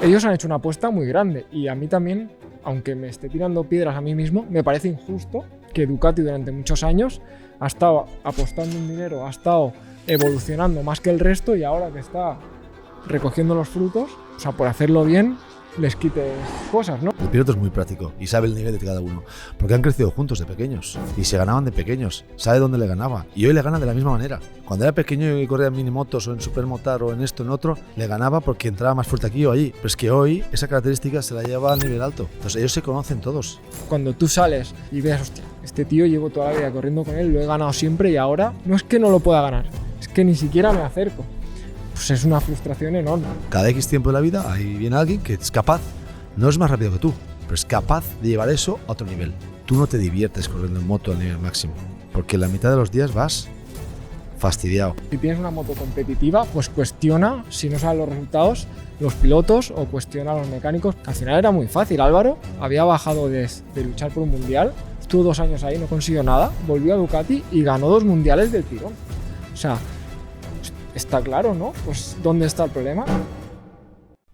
ellos han hecho una apuesta muy grande y a mí también, aunque me esté tirando piedras a mí mismo, me parece injusto que Ducati durante muchos años ha estado apostando un dinero, ha estado evolucionando más que el resto y ahora que está recogiendo los frutos, o sea, por hacerlo bien, les quites cosas, ¿no? El piloto es muy práctico y sabe el nivel de cada uno, porque han crecido juntos de pequeños y se ganaban de pequeños, sabe dónde le ganaba y hoy le gana de la misma manera. Cuando era pequeño y corría en minimotos o en supermotar o en esto en otro, le ganaba porque entraba más fuerte aquí o allí, pero es que hoy esa característica se la lleva al nivel alto, entonces ellos se conocen todos. Cuando tú sales y ves, hostia, este tío llevo toda la vida corriendo con él, lo he ganado siempre y ahora no es que no lo pueda ganar, es que ni siquiera me acerco. Pues es una frustración enorme. Cada X tiempo de la vida ahí viene alguien que es capaz, no es más rápido que tú, pero es capaz de llevar eso a otro nivel. Tú no te diviertes corriendo en moto al nivel máximo, porque en la mitad de los días vas fastidiado. Si tienes una moto competitiva, pues cuestiona, si no sabes los resultados, los pilotos o cuestiona a los mecánicos. Al final era muy fácil. Álvaro había bajado de luchar por un mundial, estuvo 2 años ahí, no consiguió nada, volvió a Ducati y ganó 2 mundiales del tirón. O sea, está claro, ¿no? Pues ¿dónde está el problema?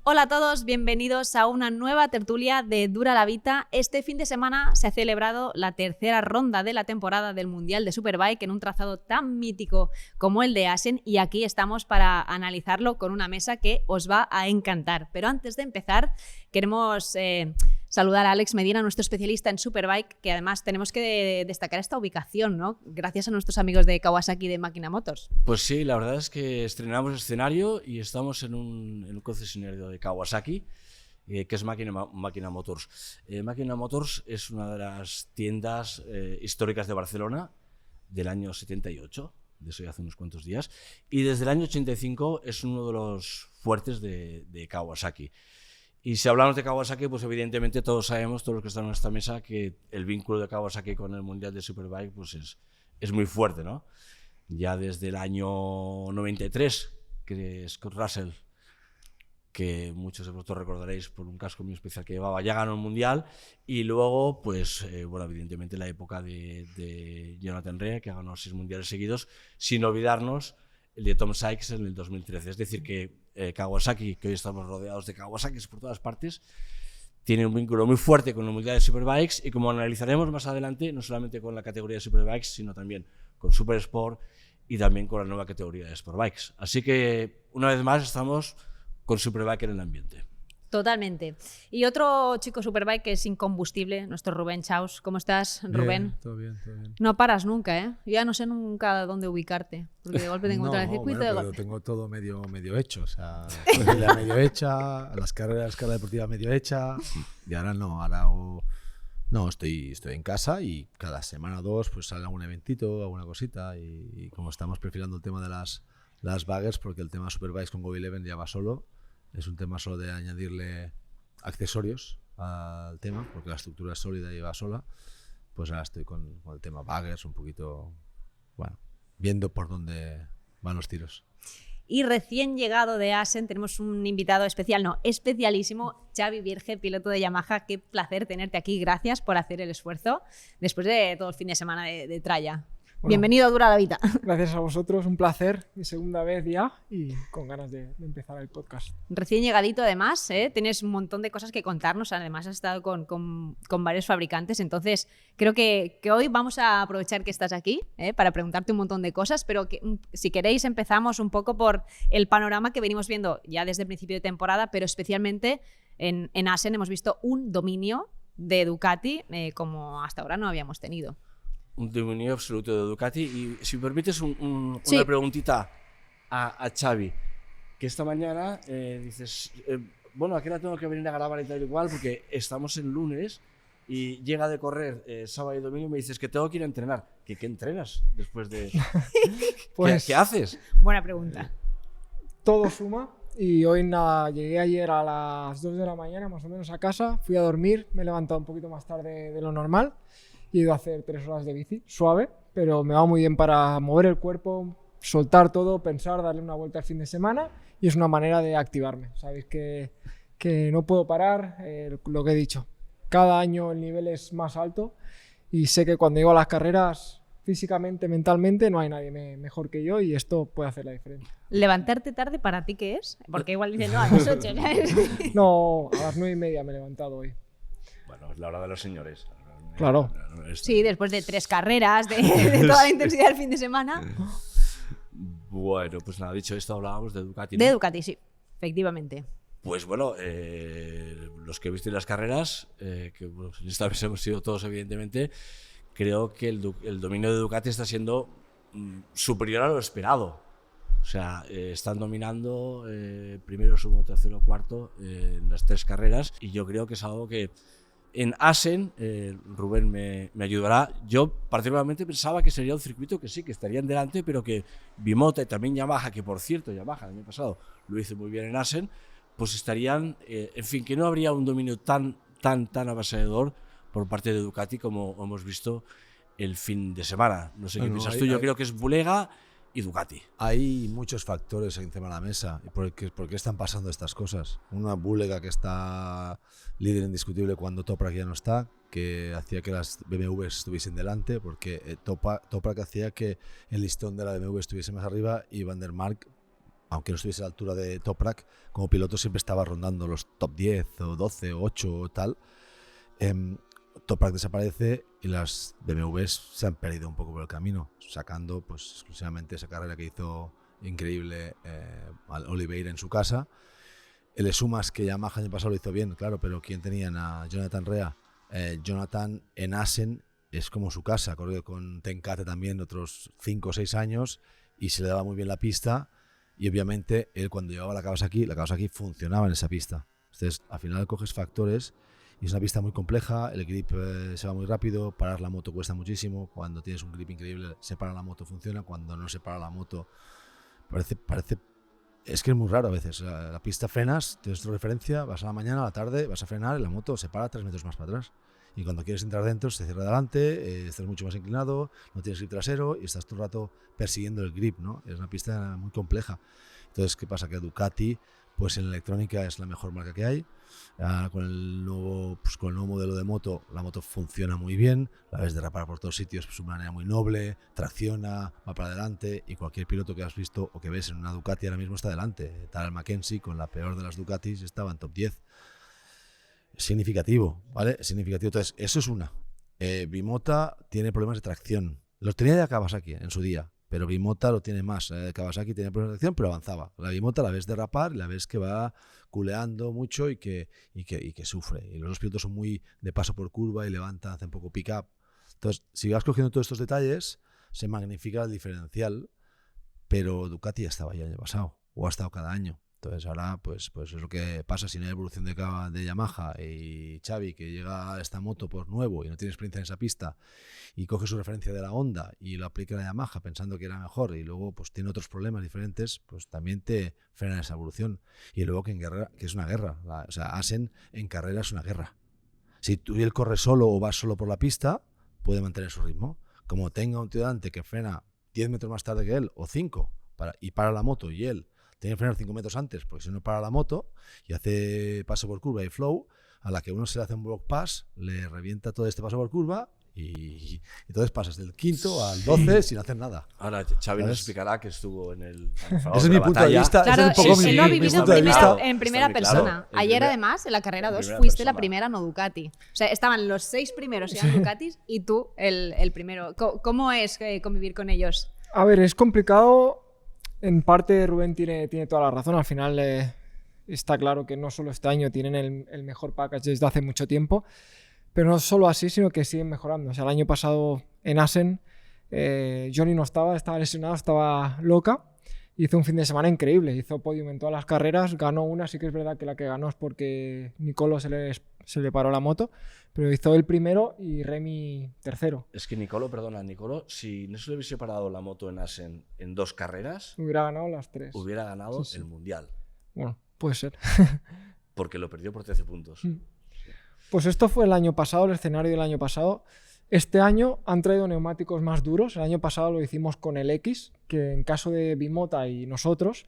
Hola a todos, bienvenidos a una nueva tertulia de Dura la Vita. Este fin de semana se ha celebrado la tercera ronda de la temporada del Mundial de Superbike en un trazado tan mítico como el de Assen y aquí estamos para analizarlo con una mesa que os va a encantar. Pero antes de empezar, queremos saludar a Alex Medina, nuestro especialista en Superbike, que además tenemos que destacar esta ubicación, ¿no? Gracias a nuestros amigos de Kawasaki de Máquina Motors. Pues sí, la verdad es que estrenamos escenario y estamos en un concesionario de Kawasaki, que es Máquina Motors. Máquina Motors es una de las tiendas históricas de Barcelona del año 78, de eso ya hace unos cuantos días, y desde el año 85 es uno de los fuertes de Kawasaki. Y si hablamos de Kawasaki, pues evidentemente todos sabemos, todos los que están en esta mesa, que el vínculo de Kawasaki con el Mundial de Superbike pues es muy fuerte, ¿no? Ya desde el año 93, que Scott Russell, que muchos de vosotros recordaréis por un casco muy especial que llevaba, ya ganó el Mundial, y luego, pues, bueno, evidentemente la época de Jonathan Rea, que ganó 6 mundiales seguidos, sin olvidarnos el de Tom Sykes en el 2013. Es decir, que Kawasaki, que hoy estamos rodeados de Kawasaki's por todas partes, tiene un vínculo muy fuerte con el Mundial de Superbikes y como analizaremos más adelante, no solamente con la categoría de Superbikes, sino también con Super Sport y también con la nueva categoría de Sportbikes. Así que, una vez más, estamos con Superbike en el ambiente. Totalmente. Y otro chico Superbike que es incombustible, nuestro Rubén Chaus. ¿Cómo estás, Rubén? Bien, todo bien, todo bien. No paras nunca, ¿eh? Yo ya no sé nunca dónde ubicarte, porque de golpe te encuentro en el circuito. Bueno, pero tengo todo medio hecho, o sea, la medio hecha, las carreras, escala deportiva medio hecha, y ahora no, no, estoy en casa y cada semana o 2 pues sale algún eventito, alguna cosita, y como estamos perfilando el tema de las baggers, porque el tema Superbikes con Go 11 ya va solo, es un tema solo de añadirle accesorios al tema, porque la estructura es sólida y va sola, pues ahora estoy con el tema baggers un poquito, bueno, viendo por dónde van los tiros. Y recién llegado de Assen tenemos un invitado especial, no, especialísimo, Xavi Vierge, piloto de Yamaha. Qué placer tenerte aquí, gracias por hacer el esfuerzo después de todo el fin de semana de tralla. Bueno, bienvenido a Dura la Vita. Gracias a vosotros, un placer, mi segunda vez ya y con ganas de empezar el podcast. Recién llegadito además, tienes un montón de cosas que contarnos, además has estado con varios fabricantes, entonces creo que hoy vamos a aprovechar que estás aquí para preguntarte un montón de cosas, pero que, si queréis empezamos un poco por el panorama que venimos viendo ya desde el principio de temporada, pero especialmente en Assen hemos visto un dominio de Ducati como hasta ahora no habíamos tenido. Un dominio absoluto de Ducati. Y si me permites Sí. una preguntita a Xavi, que esta mañana dices, bueno, ¿a qué hora tengo que venir a grabar y tal y cual? Porque estamos en lunes y llega de correr sábado y domingo y me dices que tengo que ir a entrenar. ¿Qué entrenas después de...? Pues, ¿Qué haces? Buena pregunta. Todo suma y hoy nada, llegué ayer a las 2 de la mañana más o menos a casa, fui a dormir, me he levantado un poquito más tarde de lo normal. He ido a hacer 3 horas de bici, suave, pero me va muy bien para mover el cuerpo, soltar todo, pensar, darle una vuelta al fin de semana y es una manera de activarme. Sabéis que no puedo parar, lo que he dicho. Cada año el nivel es más alto y sé que cuando llego a las carreras físicamente, mentalmente, no hay nadie mejor que yo y esto puede hacer la diferencia. ¿Levantarte tarde para ti qué es? Porque igual dicen, no, a las 8, ¿sabes? No, a las 9:30 me he levantado hoy. Bueno, es la hora de los señores. Claro. Sí, después de 3 carreras, de toda la intensidad del fin de semana. Bueno, pues nada, dicho esto, hablábamos de Ducati, ¿no? De Ducati, sí, efectivamente. Pues bueno, los que visteis las carreras, que bueno, esta vez hemos sido todos evidentemente, creo que el dominio de Ducati está siendo superior a lo esperado. O sea, están dominando primero, segundo, tercero, cuarto en las 3 carreras y yo creo que es algo que en Assen, Rubén me ayudará, yo particularmente pensaba que sería un circuito que sí, que estarían delante, pero que Bimota y también Yamaha, que por cierto Yamaha el año pasado lo hizo muy bien en Assen, pues estarían, en fin, que no habría un dominio tan avasallador por parte de Ducati como hemos visto el fin de semana. No sé qué piensas tú, yo creo que es Bulega y Ducati. Hay muchos factores encima de la mesa. ¿Por qué están pasando estas cosas? Una Bulega que está líder indiscutible cuando Toprak ya no está, que hacía que las BMW estuviesen delante, porque Toprak hacía que el listón de la BMW estuviese más arriba y Van der Mark, aunque no estuviese a la altura de Toprak, como piloto siempre estaba rondando los top 10 o 12 o 8 o tal. Toprak desaparece y las BMWs se han perdido un poco por el camino, sacando pues exclusivamente esa carrera que hizo increíble al Oliveira en su casa. Le sumas que Yamaha el año pasado lo hizo bien, claro, pero ¿quién tenían? A Jonathan Rea. Jonathan en Assen es como su casa, corrió con Tenkate también otros 5 o 6 años y se le daba muy bien la pista y obviamente él cuando llevaba la Kawasaki funcionaba en esa pista. Entonces al final coges factores. Y es una pista muy compleja, el grip se va muy rápido, parar la moto cuesta muchísimo, cuando tienes un grip increíble, separar la moto funciona, cuando no separa la moto parece es que es muy raro a veces, la pista frenas, tienes tu referencia, vas a la mañana, a la tarde, vas a frenar y la moto se para 3 metros más para atrás. Y cuando quieres entrar dentro se cierra adelante, estás mucho más inclinado, no tienes grip trasero y estás todo el rato persiguiendo el grip, ¿no? Es una pista muy compleja. Entonces, ¿qué pasa? Que Ducati, pues en electrónica es la mejor marca que hay. Con el nuevo modelo de moto, la moto funciona muy bien, la ves derrapar por todos sitios de una manera muy noble, tracciona, va para adelante y cualquier piloto que has visto o que ves en una Ducati ahora mismo está delante. Tal Mackenzie, con la peor de las Ducatis, estaba en top 10. Es significativo, ¿vale? Es significativo. Entonces, eso es una. Bimota tiene problemas de tracción. Los tenía ya Kawasaki en su día, pero Bimota lo tiene más. Kawasaki tiene problemas de tracción, pero avanzaba. La Bimota la ves derrapar y la ves que va culeando mucho y que sufre. Y los dos pilotos son muy de paso por curva y levantan, hacen poco pick-up. Entonces, si vas cogiendo todos estos detalles, se magnifica el diferencial, pero Ducati ya estaba ya el año pasado, o ha estado cada año. Entonces ahora pues es lo que pasa si no hay evolución de Yamaha y Xavi que llega a esta moto por nuevo y no tiene experiencia en esa pista y coge su referencia de la Honda y lo aplica a la Yamaha pensando que era mejor y luego pues tiene otros problemas diferentes, pues también te frena esa evolución. Y luego que en guerra, que es una guerra, o sea, Assen en carrera es una guerra. Si tú y él corre solo o vas solo por la pista, puede mantener su ritmo. Como tenga un tío delante que frena 10 metros más tarde que él o 5 y para la moto y él tiene que frenar 5 metros antes, porque si no para la moto y hace paso por curva y flow, a la que uno se le hace un block pass, le revienta todo este paso por curva y entonces pasas del 5º al 12 sin hacer nada. Ahora Xavi nos explicará que estuvo en el ese es mi punto de vista. Claro, ese es un poco él lo ha vivido en primera persona. Claro, Ayer además, en la carrera 2, fuiste la primera no Ducati. O sea, estaban los 6 primeros eran Ducatis y tú el primero. ¿Cómo es convivir con ellos? A ver, es complicado. En parte Rubén tiene toda la razón. Al final está claro que no solo este año tienen el mejor package desde hace mucho tiempo, pero no solo así, sino que siguen mejorando. O sea, el año pasado en Assen Johnny no estaba lesionado, estaba loca. Hizo un fin de semana increíble, hizo podium en todas las carreras, ganó una, sí que es verdad que la que ganó es porque Nicolo se le paró la moto, pero hizo el primero y Remy tercero. Es que Nicolo, si no se le hubiese parado la moto en Assen en 2 carreras, hubiera ganado las 3. Hubiera ganado el Mundial. Bueno, puede ser. Porque lo perdió por 13 puntos. Pues esto fue el año pasado, el escenario del año pasado. Este año han traído neumáticos más duros. El año pasado lo hicimos con el X, que en caso de Bimota y nosotros,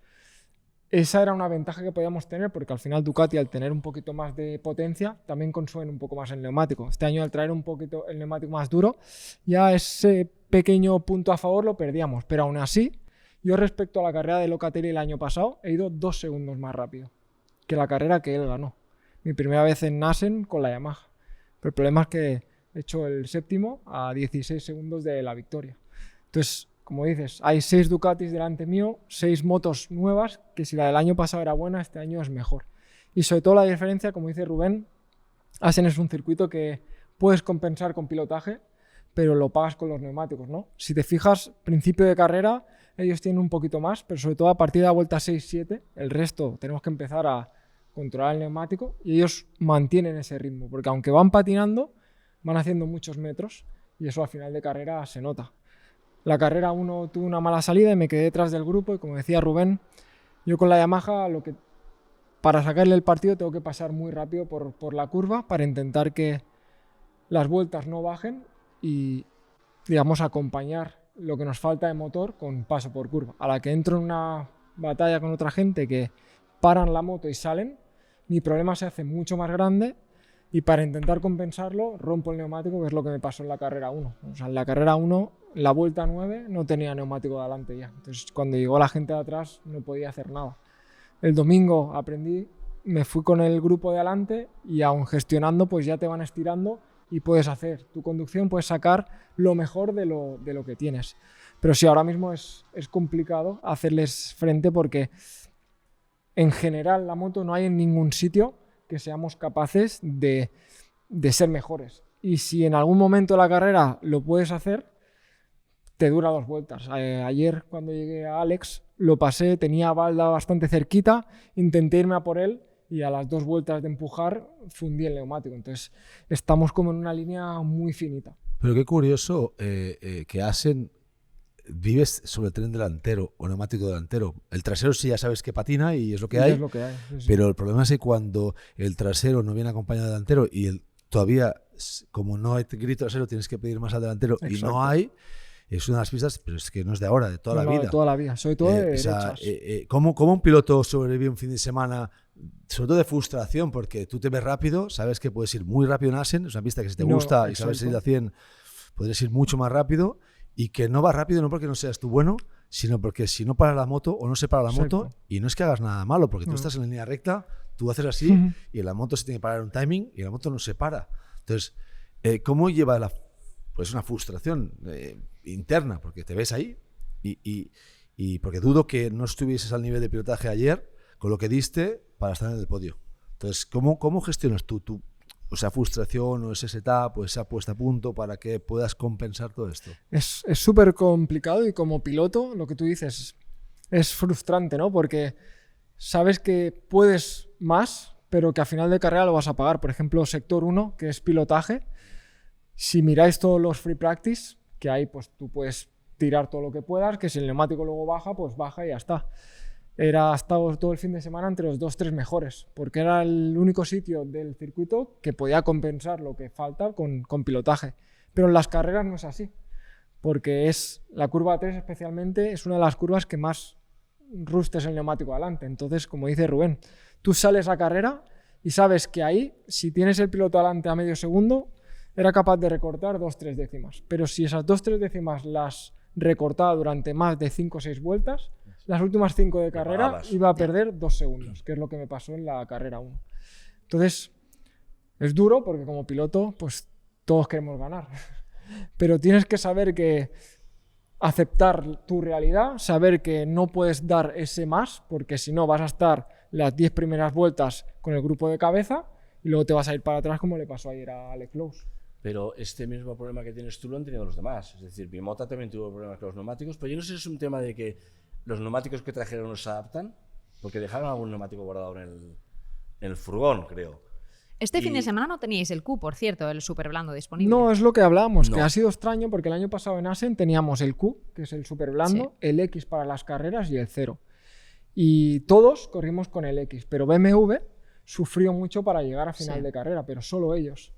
esa era una ventaja que podíamos tener, porque al final Ducati, al tener un poquito más de potencia, también consumen un poco más el neumático. Este año, al traer un poquito el neumático más duro, ya ese pequeño punto a favor lo perdíamos. Pero aún así, yo respecto a la carrera de Locatelli el año pasado, he ido 2 segundos más rápido que la carrera que él ganó. Mi primera vez en Assen con la Yamaha. Pero el problema es que he hecho el séptimo a 16 segundos de la victoria. Entonces, como dices, hay 6 Ducatis delante mío, 6 motos nuevas, que si la del año pasado era buena, este año es mejor. Y sobre todo la diferencia, como dice Rubén, Assen es un circuito que puedes compensar con pilotaje, pero lo pagas con los neumáticos, ¿no? Si te fijas, principio de carrera, ellos tienen un poquito más, pero sobre todo a partir de la vuelta 6-7, el resto tenemos que empezar a controlar el neumático y ellos mantienen ese ritmo, porque aunque van patinando, van haciendo muchos metros y eso al final de carrera se nota. La carrera 1 tuve una mala salida y me quedé detrás del grupo y como decía Rubén, yo con la Yamaha para sacarle el partido tengo que pasar muy rápido por la curva para intentar que las vueltas no bajen y digamos acompañar lo que nos falta de motor con paso por curva. A la que entro en una batalla con otra gente que paran la moto y salen, mi problema se hace mucho más grande y para intentar compensarlo rompo el neumático, que es lo que me pasó en la carrera 1. O sea, en la carrera 1, la vuelta 9 no tenía neumático de adelante ya. Entonces cuando llegó la gente de atrás no podía hacer nada. El domingo aprendí, me fui con el grupo de adelante y aún gestionando pues ya te van estirando y puedes hacer tu conducción, puedes sacar lo mejor de lo que tienes. Pero sí, ahora mismo es complicado hacerles frente porque en general la moto no hay en ningún sitio que seamos capaces de ser mejores. Y si en algún momento de la carrera lo puedes hacer, te dura 2 vueltas. Ayer cuando llegué a Alex lo pasé, tenía a Balda bastante cerquita, intenté irme a por él y a las 2 vueltas de empujar fundí el neumático. Entonces estamos como en una línea muy finita. Pero qué curioso que Assen vives sobre el tren delantero o neumático delantero. El trasero sí ya sabes que patina y es lo que hay. Es lo que hay, sí. Pero el problema es que cuando el trasero no viene acompañado del delantero y todavía, como no hay grito trasero, tienes que pedir más al delantero. Exacto. Y no hay, es una de las pistas, pero es que no es de ahora, de toda la vida. De toda la vida, sobre todo de derechas. ¿Cómo un piloto sobrevive un fin de semana, sobre todo de frustración? Porque tú te ves rápido, sabes que puedes ir muy rápido en Assen, es una pista que si te gusta y sabes ir a 100, podrías ir mucho más rápido. Y que no va rápido no porque no seas tú bueno, sino porque si no para la moto o no se para la moto, y no es que hagas nada malo, porque tú estás en línea recta, tú haces así y la moto se tiene que parar un timing y la moto no se para. Entonces, ¿cómo lleva pues una frustración interna? Porque te ves ahí y porque dudo que no estuvieses al nivel de pilotaje ayer con lo que diste para estar en el podio. Entonces, ¿cómo gestionas tú esa frustración o ese setup o esa puesta a punto para que puedas compensar todo esto? Es súper complicado y como piloto, lo que tú dices, es frustrante, ¿no? Porque sabes que puedes más, pero que a final de carrera lo vas a pagar. Por ejemplo, sector 1, que es pilotaje. Si miráis todos los free practice que hay, pues tú puedes tirar todo lo que puedas, que si el neumático luego baja, pues baja y ya está. Estado todo el fin de semana entre los 2-3 mejores, porque era el único sitio del circuito que podía compensar lo que falta con pilotaje. Pero en las carreras no es así, porque la curva 3 especialmente es una de las curvas que más rustes el neumático adelante. Entonces, como dice Rubén, tú sales a carrera y sabes que ahí, si tienes el piloto adelante a medio segundo, era capaz de recortar 2-3 décimas. Pero si esas 2-3 décimas las recortaba durante más de 5 o 6 vueltas, las últimas 5 de carrera iba a perder 2 segundos, que es lo que me pasó en la carrera 1. Entonces, es duro porque como piloto, pues todos queremos ganar. Pero tienes que saber aceptar tu realidad, saber que no puedes dar ese más, porque si no vas a estar las 10 primeras vueltas con el grupo de cabeza y luego te vas a ir para atrás como le pasó ayer a Alex Lowe's. Pero este mismo problema que tienes tú lo han tenido los demás. Es decir, Bimota también tuvo problemas con los neumáticos, pero yo no sé si es un tema de que los neumáticos que trajeron no se adaptan, porque dejaron algún neumático guardado en el furgón, creo. Este fin de semana no teníais el Q, por cierto, el super blando disponible. No, es lo que hablábamos, que ha sido extraño porque el año pasado en Assen teníamos el Q, que es el super blando, el X para las carreras y el 0. Y todos corrimos con el X, pero BMW sufrió mucho para llegar a final de carrera, pero solo ellos.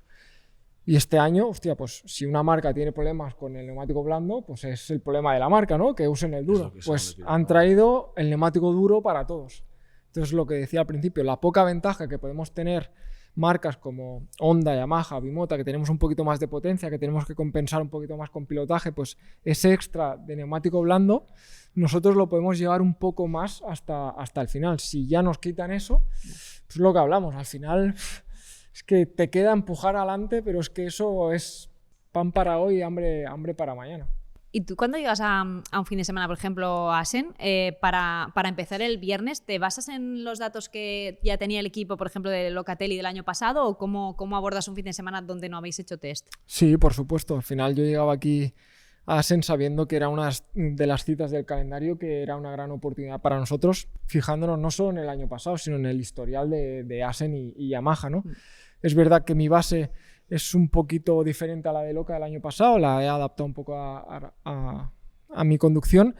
Y este año, hostia, pues si una marca tiene problemas con el neumático blando, pues es el problema de la marca, ¿no? Que usen el duro. Pues han traído el neumático duro para todos. Entonces, lo que decía al principio, la poca ventaja que podemos tener marcas como Honda, Yamaha, Bimota, que tenemos un poquito más de potencia, que tenemos que compensar un poquito más con pilotaje, pues ese extra de neumático blando, nosotros lo podemos llevar un poco más hasta el final. Si ya nos quitan eso, pues lo que hablamos, al final es que te queda empujar adelante, pero es que eso es pan para hoy y hambre para mañana. ¿Y tú cuando llegas a un fin de semana, por ejemplo, a Assen, para empezar el viernes, te basas en los datos que ya tenía el equipo, por ejemplo, de Locatelli del año pasado, o cómo abordas un fin de semana donde no habéis hecho test? Sí, por supuesto. Al final yo llegaba aquí a Assen sabiendo que era una de las citas del calendario, que era una gran oportunidad para nosotros, fijándonos no solo en el año pasado, sino en el historial de Assen y Yamaha, ¿no? Es verdad que mi base es un poquito diferente a la de Loca del año pasado, la he adaptado un poco a mi conducción,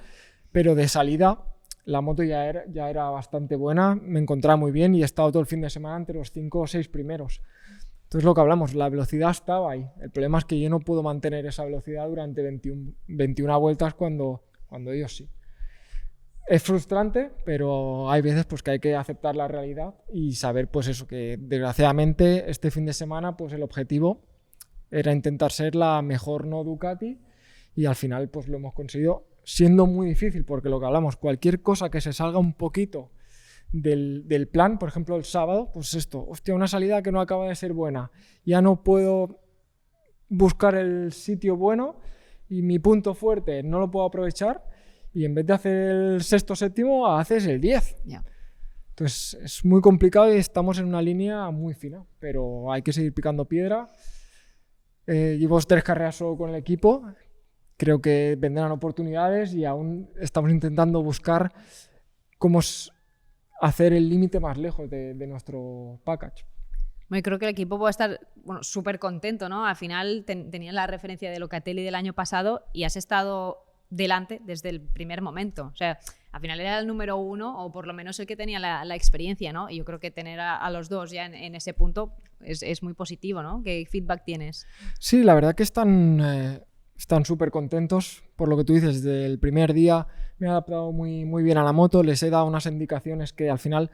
pero de salida la moto ya era bastante buena, me encontraba muy bien y he estado todo el fin de semana entre los 5 o 6 primeros. Entonces lo que hablamos, la velocidad estaba ahí. El problema es que yo no puedo mantener esa velocidad durante 21 vueltas cuando ellos sí. Es frustrante, pero hay veces pues, que hay que aceptar la realidad y saber pues eso, que desgraciadamente este fin de semana pues, el objetivo era intentar ser la mejor no Ducati y al final pues, lo hemos conseguido, siendo muy difícil, porque lo que hablamos, cualquier cosa que se salga un poquito del plan, por ejemplo el sábado, pues esto, hostia, una salida que no acaba de ser buena, ya no puedo buscar el sitio bueno y mi punto fuerte no lo puedo aprovechar. Y en vez de hacer el sexto, séptimo, haces el 10. Yeah. Entonces es muy complicado y estamos en una línea muy fina, pero hay que seguir picando piedra. Llevo 3 carreras solo con el equipo, creo que vendrán oportunidades y aún estamos intentando buscar cómo hacer el límite más lejos de nuestro package. Bueno, creo que el equipo puede estar súper contento, ¿no? Al final tenías la referencia de Locatelli del año pasado y has estado delante desde el primer momento. O sea, al final era el número 1 o por lo menos el que tenía la experiencia, ¿no? Y yo creo que tener a los dos ya en ese punto es muy positivo, ¿no? ¿Qué feedback tienes? Sí, la verdad que están súper contentos por lo que tú dices. Desde el primer día me he adaptado muy, muy bien a la moto, les he dado unas indicaciones que al final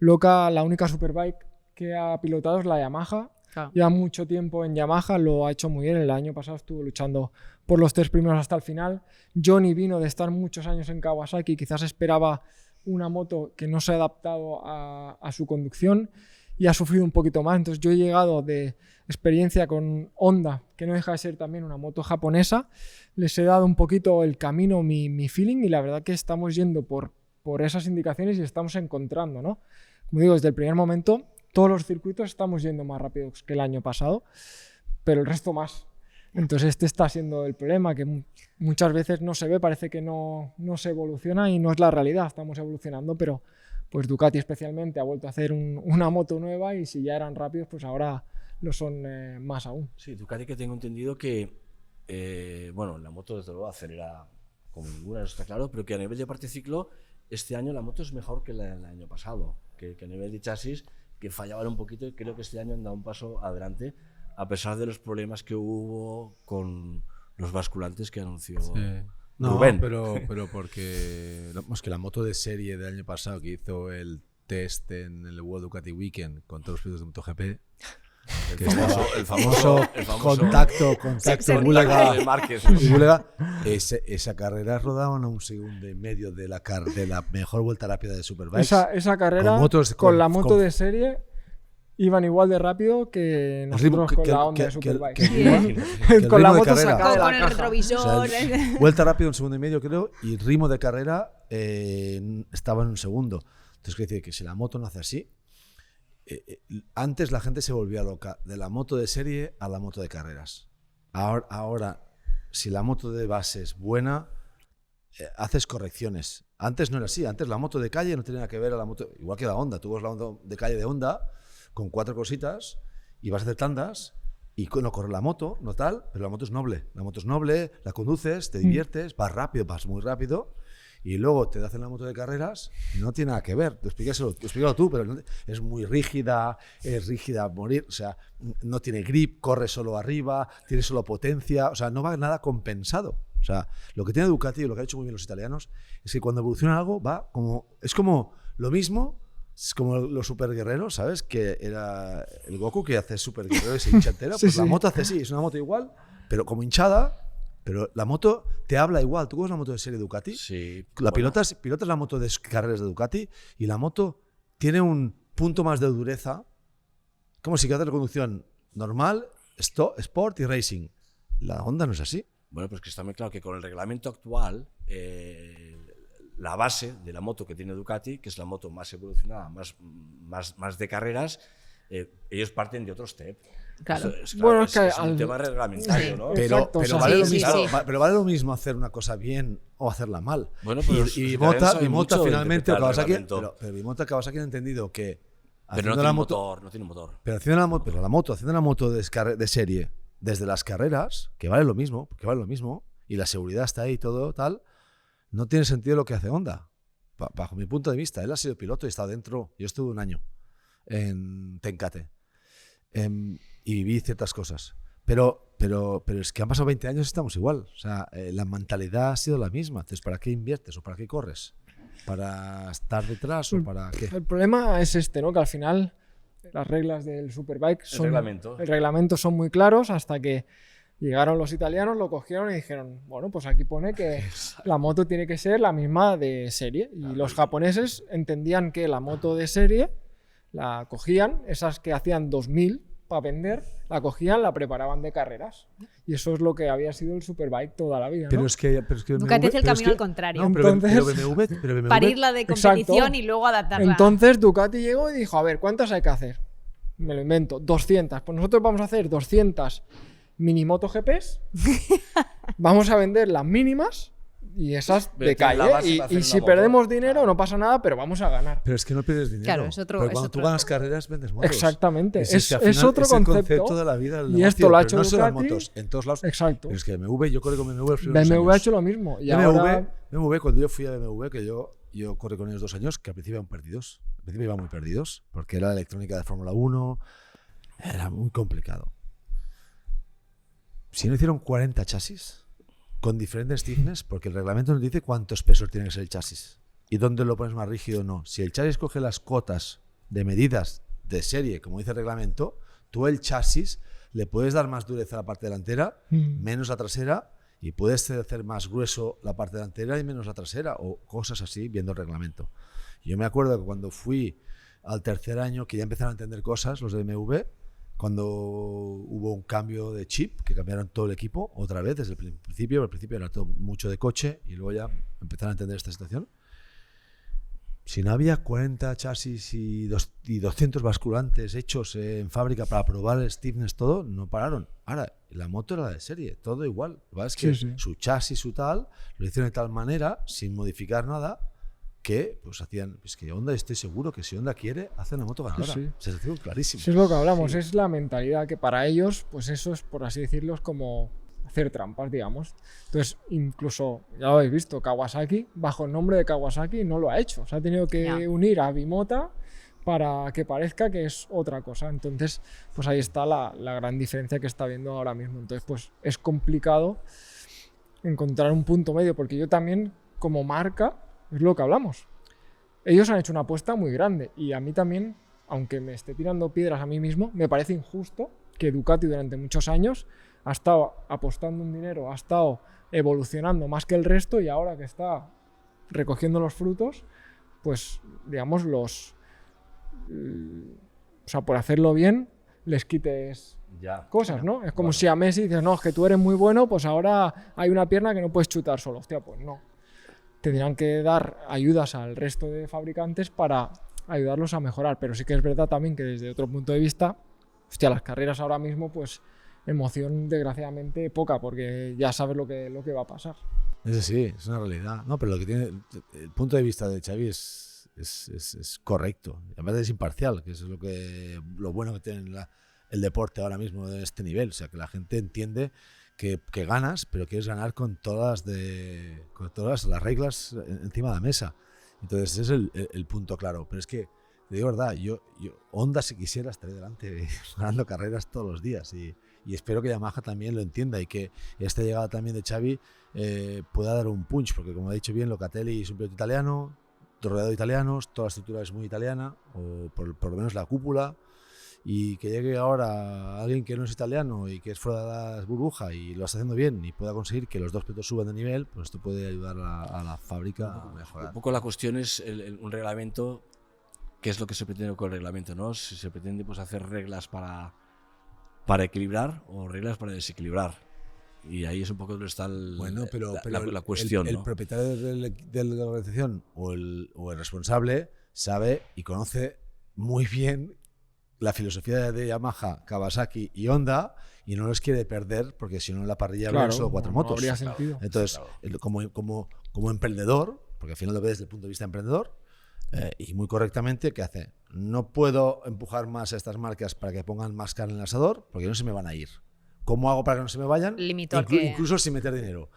Loca, la única superbike que ha pilotado es la Yamaha. Claro. Lleva mucho tiempo en Yamaha, lo ha hecho muy bien. El año pasado estuvo luchando por los 3 primeros hasta el final. Johnny vino de estar muchos años en Kawasaki, quizás esperaba una moto que no se ha adaptado a su conducción y ha sufrido un poquito más. Entonces yo he llegado de experiencia con Honda, que no deja de ser también una moto japonesa. Les he dado un poquito el camino, mi feeling, y la verdad que estamos yendo por esas indicaciones y estamos encontrando, ¿no? Como digo, desde el primer momento todos los circuitos estamos yendo más rápidos que el año pasado, pero el resto más. Entonces este está siendo el problema, que muchas veces no se ve, parece que no se evoluciona y no es la realidad. Estamos evolucionando, pero pues Ducati especialmente ha vuelto a hacer una moto nueva y si ya eran rápidos, pues ahora lo son más aún. Sí, Ducati, que tengo entendido que, bueno, la moto desde luego acelera como ninguna, eso está claro, pero que a nivel de parte ciclo, este año la moto es mejor que la del año pasado, que a nivel de chasis, que fallaban un poquito, y creo que este año han dado un paso adelante, a pesar de los problemas que hubo con los basculantes que anunció Rubén. Pero porque es que la moto de serie del año pasado, que hizo el test en el World Ducati Weekend con todos los pilotos de MotoGP, el famoso contacto Bulega, esa carrera rodaban a 1,5 segundos de la mejor vuelta rápida de Superbikes. Esa carrera con la moto de serie iban igual de rápido que nosotros con la Honda de Superbike. Con la moto sacada de la con el retrovisor. O sea, vuelta rápida 1,5 segundos creo, y el ritmo de carrera estaba en 1 segundo. Entonces quiere decir que si la moto no hace así, antes la gente se volvía loca de la moto de serie a la moto de carreras. Ahora si la moto de base es buena, haces correcciones. Antes no era así. Antes la moto de calle no tenía nada que ver a la moto, igual que la Honda. Tú vas la moto de calle de Honda con 4 cositas y vas a hacer tandas y no corre la moto, no tal, pero la moto es noble. La moto es noble, la conduces, te diviertes, vas rápido, vas muy rápido. Y luego te hacen la moto de carreras, no tiene nada que ver. Explícalo tú, pero es muy rígida, es rígida a morir, o sea, no tiene grip, corre solo arriba, tiene solo potencia, o sea, no va nada compensado. O sea, lo que tiene Ducati y lo que han hecho muy bien los italianos es que cuando evoluciona algo es como lo mismo, Es como los superguerreros, ¿sabes? Que era el Goku que hace superguerrero y se hincha entera. Sí, Pues la sí. moto hace así, es una moto igual, pero como hinchada, pero la moto te habla igual. ¿Tú coges una moto de serie Ducati? Sí. La bueno, pilotas la moto de carreras de Ducati y la moto tiene un punto más de dureza, como si haces la conducción normal, sport y racing. La Honda no es así. Bueno, pues que está muy claro que con el reglamento actual, la base de la moto que tiene Ducati, que es la moto más evolucionada, más de carreras, ellos parten de otro step. Claro. Bueno, es que es un al- tema reglamentario, Sí. ¿no? Exacto, o sea, vale sí, lo sí, mismo, sí. pero vale lo mismo hacer una cosa bien o hacerla mal. Bueno, pero y Citroën sabe Bimota mucho de finalmente, interpretar el Kawasaki, reglamento. pero Bimota Kawasaki han entendido que Pero no tiene motor, no tiene motor. Pero haciendo la moto de serie desde las carreras, que vale lo mismo, y la seguridad está ahí y todo tal, no tiene sentido lo que hace Honda. Bajo mi punto de vista, él ha sido piloto y está dentro. Yo estuve un año en Tenkate y viví ciertas cosas. Pero es que han pasado 20 años y estamos igual. O sea, la mentalidad ha sido la misma. Entonces, ¿para qué inviertes o para qué corres? ¿Para estar detrás o para qué? El problema es este, ¿no? Que al final las reglas del Superbike reglamento. el reglamento son muy claros hasta que llegaron los italianos, lo cogieron y dijeron, bueno, pues aquí pone que la moto tiene que ser la misma de serie. Y los japoneses entendían que la moto de serie la cogían, esas que hacían 2000 para vender, la cogían, la preparaban de carreras. Y eso es lo que había sido el Superbike toda la vida, ¿no? Pero es que Nunca te hace el pero es camino que- al contrario. No, pero Entonces- pero BMW Parirla de competición Exacto. y luego adaptarla. Entonces Ducati llegó y dijo, a ver, ¿cuántas hay que hacer? Me lo invento, 200. Pues nosotros vamos a hacer 200 mini MotoGPs, vamos a vender las mínimas y esas Pero de tiene la calle. base Y, para hacer y una si moto. perdemos dinero no pasa nada, pero vamos a ganar. Pero es que no pierdes dinero. Claro, es otro- Pero es cuando otro- tú ganas carreras, vendes motos. Exactamente. Es, que al Es final otro es el concepto. de la vida. del Y esto negocio, lo ha pero hecho no solo las Ducati. motos, en todos lados. Exacto. Pero es que BMW, yo corrí con BMW los primeros BMW ha años. hecho lo mismo. Y BMW, ahora, BMW, cuando yo fui a BMW, que yo corrí con ellos 2 años, que al principio iban perdidos. Al principio iban muy perdidos, porque era la electrónica de Fórmula 1. Era muy complicado. Si no hicieron 40 chasis con diferentes stiffness, porque el reglamento nos dice cuánto espesor tiene que ser el chasis y dónde lo pones más rígido o no. Si el chasis coge las cotas de medidas de serie, como dice el reglamento, tú el chasis le puedes dar más dureza a la parte delantera, menos la trasera, y puedes hacer más grueso la parte delantera y menos la trasera, o cosas así, viendo el reglamento. Yo me acuerdo que cuando fui al tercer año, que ya empezaron a entender cosas los de BMW, cuando hubo un cambio de chip, que cambiaron todo el equipo otra vez desde el principio. Al principio era todo mucho de coche y luego ya empezaron a entender esta situación. Si no había 40 chasis y 200 basculantes hechos en fábrica para probar el stiffness, todo, no pararon. Ahora, la moto era la de serie, todo igual. Lo que pasa es que Sí, sí. su chasis, su tal, lo hicieron de tal manera, sin modificar nada, que pues hacían, es que Honda, estoy seguro que si Honda quiere, hace una moto ganadora. Sí, sí. Se lo digo clarísimo. eso es lo que hablamos, es la mentalidad que para ellos, pues eso es, por así decirlo, es como hacer trampas, digamos. Entonces, incluso, ya lo habéis visto, Kawasaki, bajo el nombre de Kawasaki, no lo ha hecho. Se ha tenido que Ya. unir a Bimota para que parezca que es otra cosa. Entonces, pues ahí está la gran diferencia que está viendo ahora mismo. Entonces, pues es complicado encontrar un punto medio, porque yo también, como marca, es lo que hablamos. Ellos han hecho una apuesta muy grande y a mí también, aunque me esté tirando piedras a mí mismo, me parece injusto que Ducati durante muchos años ha estado apostando un dinero, ha estado evolucionando más que el resto y ahora que está recogiendo los frutos, pues digamos o sea, por hacerlo bien, les quites Ya. cosas, ¿no? Es como Bueno. si a Messi dices, no, es que tú eres muy bueno, pues ahora hay una pierna que no puedes chutar solo. Hostia, pues no. Tendrían que dar ayudas al resto de fabricantes para ayudarlos a mejorar. Pero sí que es verdad también que desde otro punto de vista, hostia, las carreras ahora mismo, pues emoción desgraciadamente poca, porque ya sabes lo que va a pasar. Ese sí, es una realidad. No, pero lo que tiene el punto de vista de Xavi es correcto. Y además es imparcial, que eso es lo bueno que tiene el deporte ahora mismo en este nivel. O sea, que la gente entiende que ganas, pero quieres ganar con todas las reglas encima de la mesa. Entonces ese es el punto claro. Pero es que, te digo verdad, yo Honda, si quisiera, estaría delante ganando carreras todos los días. Y espero que Yamaha también lo entienda y que esta llegada también de Xavi pueda dar un punch, porque como ha dicho bien, Locatelli es un piloto italiano, rodeado de italianos, toda la estructura es muy italiana, o por lo menos la cúpula, y que llegue ahora alguien que no es italiano y que es fuera de la burbuja y lo está haciendo bien y pueda conseguir que los dos pilotos suban de nivel, pues esto puede ayudar a la fábrica a mejorar. Un poco la cuestión es un reglamento, ¿qué es lo que se pretende con el reglamento, ¿no? Si se pretende pues, hacer reglas para equilibrar o reglas para desequilibrar. Y ahí es un poco donde está la cuestión. El ¿no? propietario de la organización o el responsable sabe y conoce muy bien la filosofía de Yamaha, Kawasaki y Honda y no los quiere perder porque si no en la parrilla habrían solo 4 motos. No habría sentido. Entonces, como emprendedor, porque al final lo ves desde el punto de vista emprendedor, y muy correctamente, ¿qué hace? No puedo empujar más a estas marcas para que pongan más carne en el asador porque no se me van a ir. ¿Cómo hago para que no se me vayan? Incluso sin meter dinero.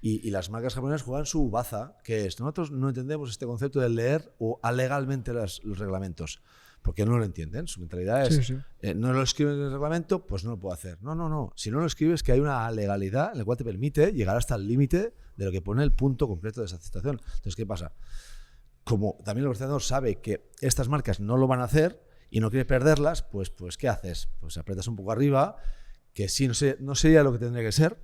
Y las marcas japonesas juegan su baza, que es, nosotros no entendemos este concepto de leer o alegalmente los reglamentos, porque no lo entienden. Su mentalidad es, no lo escriben en el reglamento, pues no lo puedo hacer. No. Si no lo escribes, que hay una legalidad en la cual te permite llegar hasta el límite de lo que pone el punto concreto de esa situación. Entonces, ¿qué pasa? Como también el organizador sabe que estas marcas no lo van a hacer y no quiere perderlas, pues ¿qué haces? Pues apretas un poco arriba, que sí, no sería lo que tendría que ser,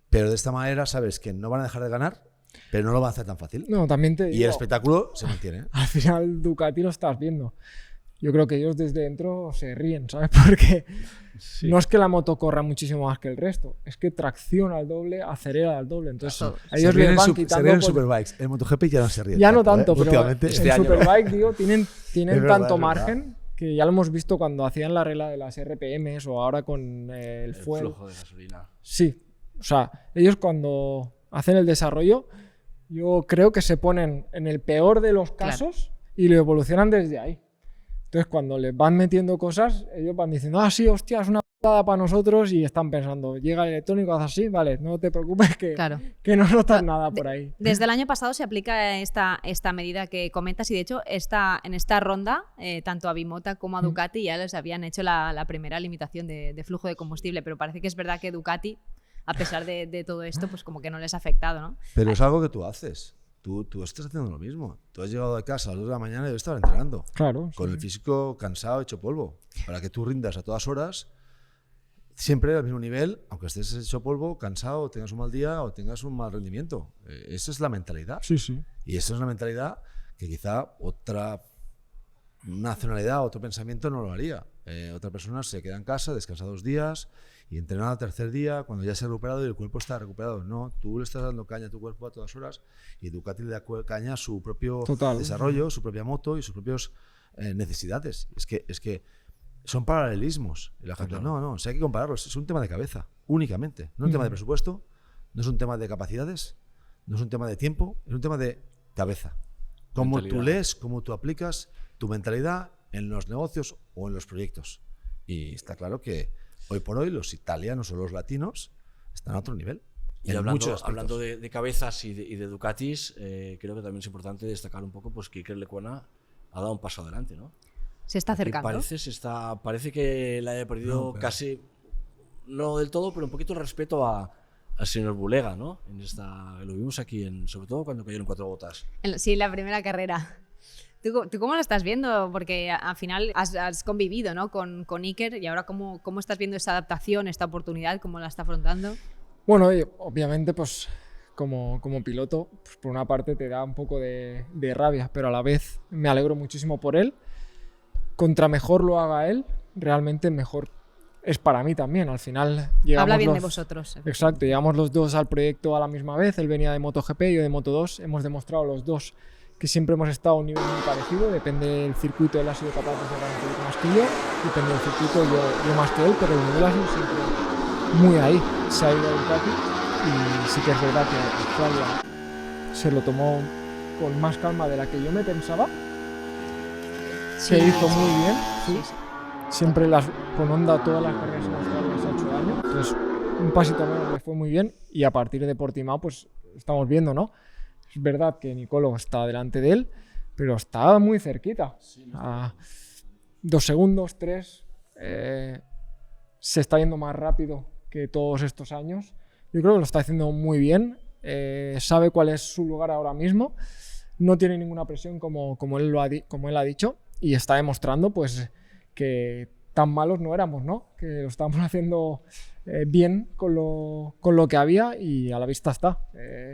pero de esta manera sabes que no van a dejar de ganar, pero no lo van a hacer tan fácil. No, también te digo, y el espectáculo se mantiene. Al final Ducati lo estás viendo. Yo creo que ellos desde dentro se ríen, ¿sabes? Porque no es que la moto corra muchísimo más que el resto, es que tracciona al doble, acelera al doble. Entonces a ellos les van quitando... Se ríen en Superbikes, en MotoGP ya no se ríen. Ya no tanto, pero en este Superbike, digo, tienen tanto margen que ya lo hemos visto cuando hacían la regla de las RPMs o ahora con el fuel. Flujo de gasolina. Sí, o sea, ellos cuando hacen el desarrollo, yo creo que se ponen en el peor de los casos y lo evolucionan desde ahí. Entonces, cuando les van metiendo cosas, ellos van diciendo, sí, hostia, es una putada para nosotros, y están pensando, llega el electrónico, haz así, vale, no te preocupes que no notas nada por ahí. Desde el año pasado se aplica esta medida que comentas y de hecho en esta ronda, tanto a Bimota como a Ducati ya les habían hecho la primera limitación de flujo de combustible, pero parece que es verdad que Ducati, a pesar de todo esto, pues como que no les ha afectado, ¿no? Pero es algo que tú haces. Tú estás haciendo lo mismo. Tú has llegado a casa a las 2 de la mañana y yo estaba entrenando. Claro. Con el físico cansado, hecho polvo. Para que tú rindas a todas horas, siempre al mismo nivel, aunque estés hecho polvo, cansado, tengas un mal día o tengas un mal rendimiento. Esa es la mentalidad. Sí. Y esa es una mentalidad que quizá otra nacionalidad, otro pensamiento no lo haría. Otra persona se queda en casa, descansa 2 días y entrena al tercer día cuando ya se ha recuperado y el cuerpo está recuperado. No, tú le estás dando caña a tu cuerpo a todas horas y Ducati le da caña a su propio desarrollo, su propia moto y sus propias necesidades. Es que son paralelismos. Y la gente, no, si hay que compararlos. Es un tema de cabeza, únicamente. No es un tema de presupuesto, no es un tema de capacidades, no es un tema de tiempo, es un tema de cabeza. Cómo tú lees, cómo tú aplicas tu mentalidad en los negocios o en los proyectos. Y está claro que hoy por hoy los italianos o los latinos están a otro nivel. Y hablando de cabezas y de Ducatis, creo que también es importante destacar un poco pues, que Iker Lecuona ha dado un paso adelante, ¿no? Se está acercando. Parece que la haya perdido casi, no del todo, pero un poquito el respeto al señor Bulega, ¿no? Lo vimos aquí, sobre todo cuando cayeron 4 botas. Sí, la primera carrera. ¿Tú cómo lo estás viendo? Porque al final has convivido, ¿no? con Iker, y ahora ¿cómo estás viendo esa adaptación, esta oportunidad, cómo la está afrontando? Bueno, obviamente, pues como piloto, pues, por una parte te da un poco de rabia, pero a la vez me alegro muchísimo por él. Contra mejor lo haga él, realmente mejor es para mí también. Al final llegamos habla bien de vosotros. Exacto, llegamos los dos al proyecto a la misma vez. Él venía de MotoGP, yo de Moto2. Hemos demostrado los dos que siempre hemos estado a un nivel muy parecido. Depende del circuito, él ha sido capaz de sacar un poquito más que yo. Depende del circuito, yo más que él, pero el nivel ha sido siempre muy ahí. Se ha ido a Ducati y sí que es verdad que Australia se lo tomó con más calma de la que yo me pensaba. Se hizo muy bien. Sí. Siempre con Honda todas las carreras en Australia les ha hecho daño. Entonces, un pasito menos le fue muy bien y a partir de Portimao, pues estamos viendo, ¿no? Es verdad que Nicolo está delante de él, pero está muy cerquita. A 2 segundos, 3. Se está yendo más rápido que todos estos años. Yo creo que lo está haciendo muy bien. Sabe cuál es su lugar ahora mismo. no tiene ninguna presión como él ha dicho, y está demostrando pues que tan malos no éramos, ¿no? Que lo estábamos haciendo bien con lo que había, y a la vista está.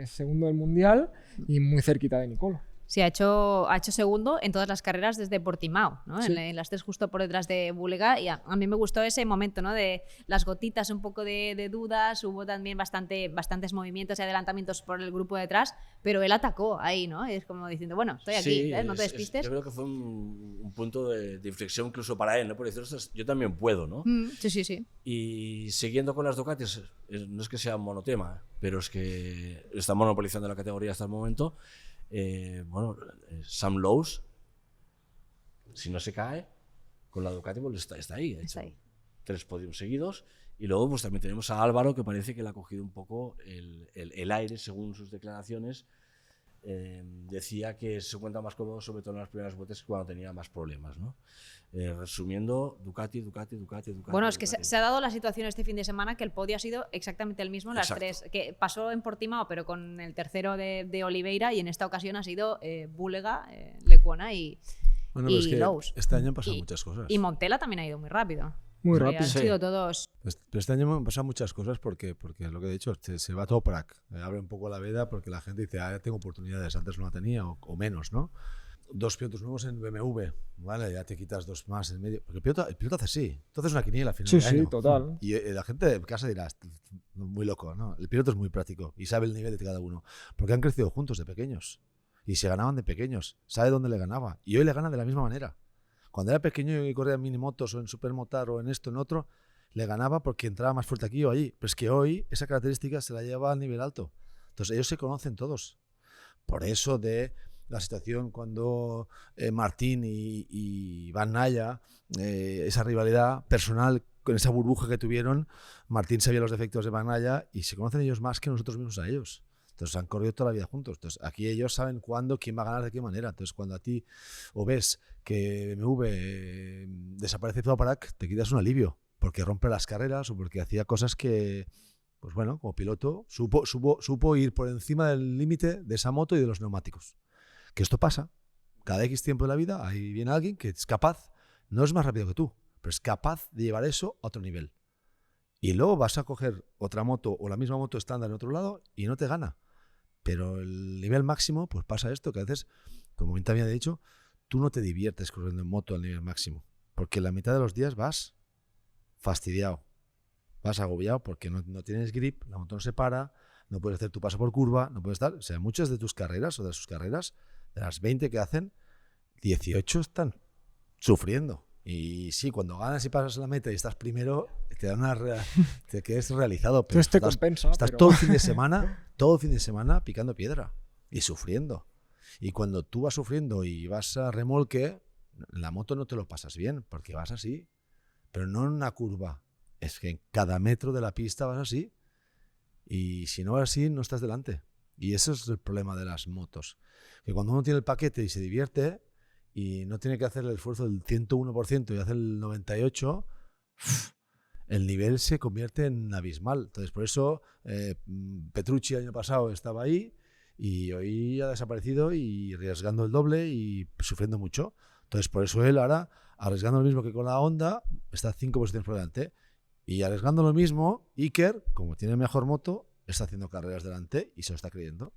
Segundo del Mundial y muy cerquita de Nicolo. Sí, ha hecho segundo en todas las carreras desde Portimao, ¿no? Sí. En las 3 justo por detrás de Bulega, y a mí me gustó ese momento, ¿no? De las gotitas, un poco de dudas, hubo también bastantes movimientos y adelantamientos por el grupo detrás, pero él atacó ahí, ¿no? Es como diciendo, bueno, estoy aquí, Sí, ¿eh? No te despistes. yo creo que fue un punto de inflexión incluso para él, ¿no? Por decir, "Ostras, yo también puedo, ¿no?". Sí. Y siguiendo con las Ducatis, no es que sea un monotema, pero es que está monopolizando la categoría hasta el momento. Sam Lowes, si no se cae con la Ducati, pues está ahí. Ha hecho 3 podiums seguidos. Y luego pues también tenemos a Álvaro, que parece que le ha cogido un poco el aire, según sus declaraciones. Decía que se encuentra más cómodo, sobre todo en las primeras vueltas, que cuando tenía más problemas, ¿no? Resumiendo, Ducati. Bueno, es que se ha dado la situación este fin de semana que el podio ha sido exactamente el mismo en las 3, que pasó en Portimao, pero con el tercero de Oliveira, y en esta ocasión ha sido Bulega, Lecuona y Lowes. Este año han pasado muchas cosas. Y Montella también ha ido muy rápido. Muy Sí, rápido. han sido todos... Pero este año han pasado muchas cosas porque lo que he dicho, se va Toprak, abre un poco la veda porque la gente dice, ya tengo oportunidades, antes no la tenía o menos, ¿no? 2 pilotos nuevos en BMW, ¿vale? Ya te quitas 2 más en medio. Porque el piloto hace así. Tú haces una quiniela al final Sí, de año. sí, total. Y la gente de casa dirá, muy loco, ¿no? El piloto es muy práctico y sabe el nivel de cada uno. Porque han crecido juntos de pequeños. Y se ganaban de pequeños. Sabe dónde le ganaba. Y hoy le gana de la misma manera. Cuando era pequeño y corría en minimotos o en supermotar o en esto, en otro, le ganaba porque entraba más fuerte aquí o allí. Pero es que hoy esa característica se la lleva al nivel alto. Entonces ellos se conocen todos. Por eso de la situación cuando Martín y Van Naya, esa rivalidad personal con esa burbuja que tuvieron, Martín sabía los defectos de Van Naya y se conocen ellos más que nosotros mismos a ellos. Entonces han corrido toda la vida juntos. Entonces aquí ellos saben cuándo, quién va a ganar, de qué manera. Entonces cuando a ti o ves que BMW desaparece Toprak, te quitas un alivio porque rompe las carreras o porque hacía cosas que, pues bueno, como piloto supo ir por encima del límite de esa moto y de los neumáticos. Que esto pasa. Cada X tiempo de la vida ahí viene alguien que es capaz, no es más rápido que tú, pero es capaz de llevar eso a otro nivel. Y luego vas a coger otra moto o la misma moto estándar en otro lado y no te gana. Pero el nivel máximo, pues pasa esto, que a veces, como bien te había dicho, tú no te diviertes corriendo en moto al nivel máximo. Porque la mitad de los días vas fastidiado, vas agobiado porque no tienes grip, la moto no se para, no puedes hacer tu paso por curva, no puedes estar. O sea, muchas de tus carreras o de sus carreras, de las 20 que hacen, 18 están sufriendo. Y sí, cuando ganas y pasas la meta y estás primero, te da te quedas realizado. Pero Entonces te compensa. Estás pero... todo el fin de semana picando piedra y sufriendo. Y cuando tú vas sufriendo y vas a remolque, la moto no te lo pasas bien, porque vas así. Pero no en una curva. Es que en cada metro de la pista vas así. Y si no vas así, no estás delante. Y ese es el problema de las motos. Que cuando uno tiene el paquete y se divierte y no tiene que hacer el esfuerzo del 101% y hacer el 98%, el nivel se convierte en abismal. Entonces, por eso Petrucci el año pasado estaba ahí y hoy ha desaparecido y arriesgando el doble y sufriendo mucho. Entonces, por eso él ahora, arriesgando lo mismo que con la Honda, está 5 posiciones por delante. Y arriesgando lo mismo, Iker, como tiene mejor moto, está haciendo carreras delante y se lo está creyendo.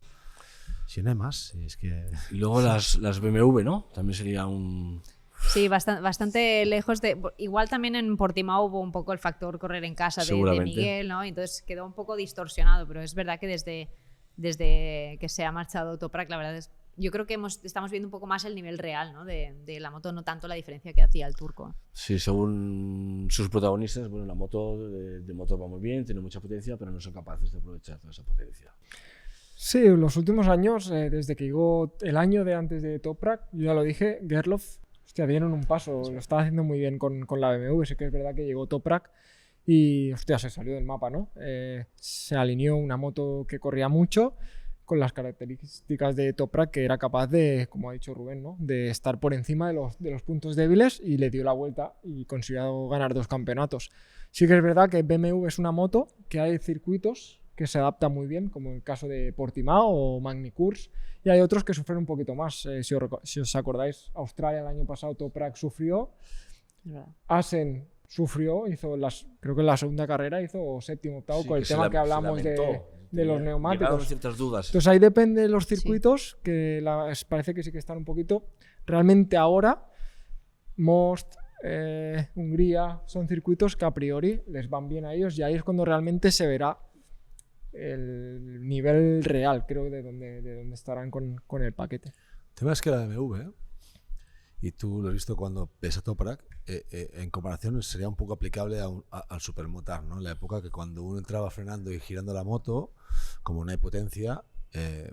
Si no hay más, es que... Y luego las BMW, ¿no? También sería un... Sí, bastante lejos de... Igual también en Portimao hubo un poco el factor correr en casa de Miguel, ¿no? Entonces quedó un poco distorsionado, pero es verdad que desde que se ha marchado Toprak, la verdad es... Yo creo que estamos viendo un poco más el nivel real, ¿no? de la moto, no tanto la diferencia que hacía el turco. Sí, según sus protagonistas, bueno, la moto de motor va muy bien, tiene mucha potencia, pero no son capaces de aprovechar toda esa potencia. Sí, los últimos años, desde que llegó el año de antes de Toprak, yo ya lo dije, Gerloff, hostia, dieron un paso, lo estaba haciendo muy bien con la BMW. Sí que es verdad que llegó Toprak y, hostia, se salió del mapa, ¿no? Se alineó una moto que corría mucho, con las características de Toprak, que era capaz de, como ha dicho Rubén, ¿no? De estar por encima de los puntos débiles, y le dio la vuelta y consiguió ganar 2 campeonatos. Sí que es verdad que BMW es una moto que hay circuitos que se adaptan muy bien, como el caso de Portimao o Magny-Cours, y hay otros que sufren un poquito más. Si os acordáis, Australia el año pasado Toprak sufrió, Asen sufrió, creo que en la segunda carrera hizo séptimo, octavo, con el tema que hablamos de los neumáticos. Ciertas dudas. Entonces ahí depende de los circuitos, que parece que sí que están un poquito. Realmente ahora, Most, Hungría, son circuitos que a priori les van bien a ellos, y ahí es cuando realmente se verá el nivel real, creo, de dónde estarán con el paquete. El tema es que la BMW, y tú lo has visto cuando ves a Toprak, en comparación sería un poco aplicable al supermotar, ¿no? En la época que cuando uno entraba frenando y girando la moto, como no hay potencia,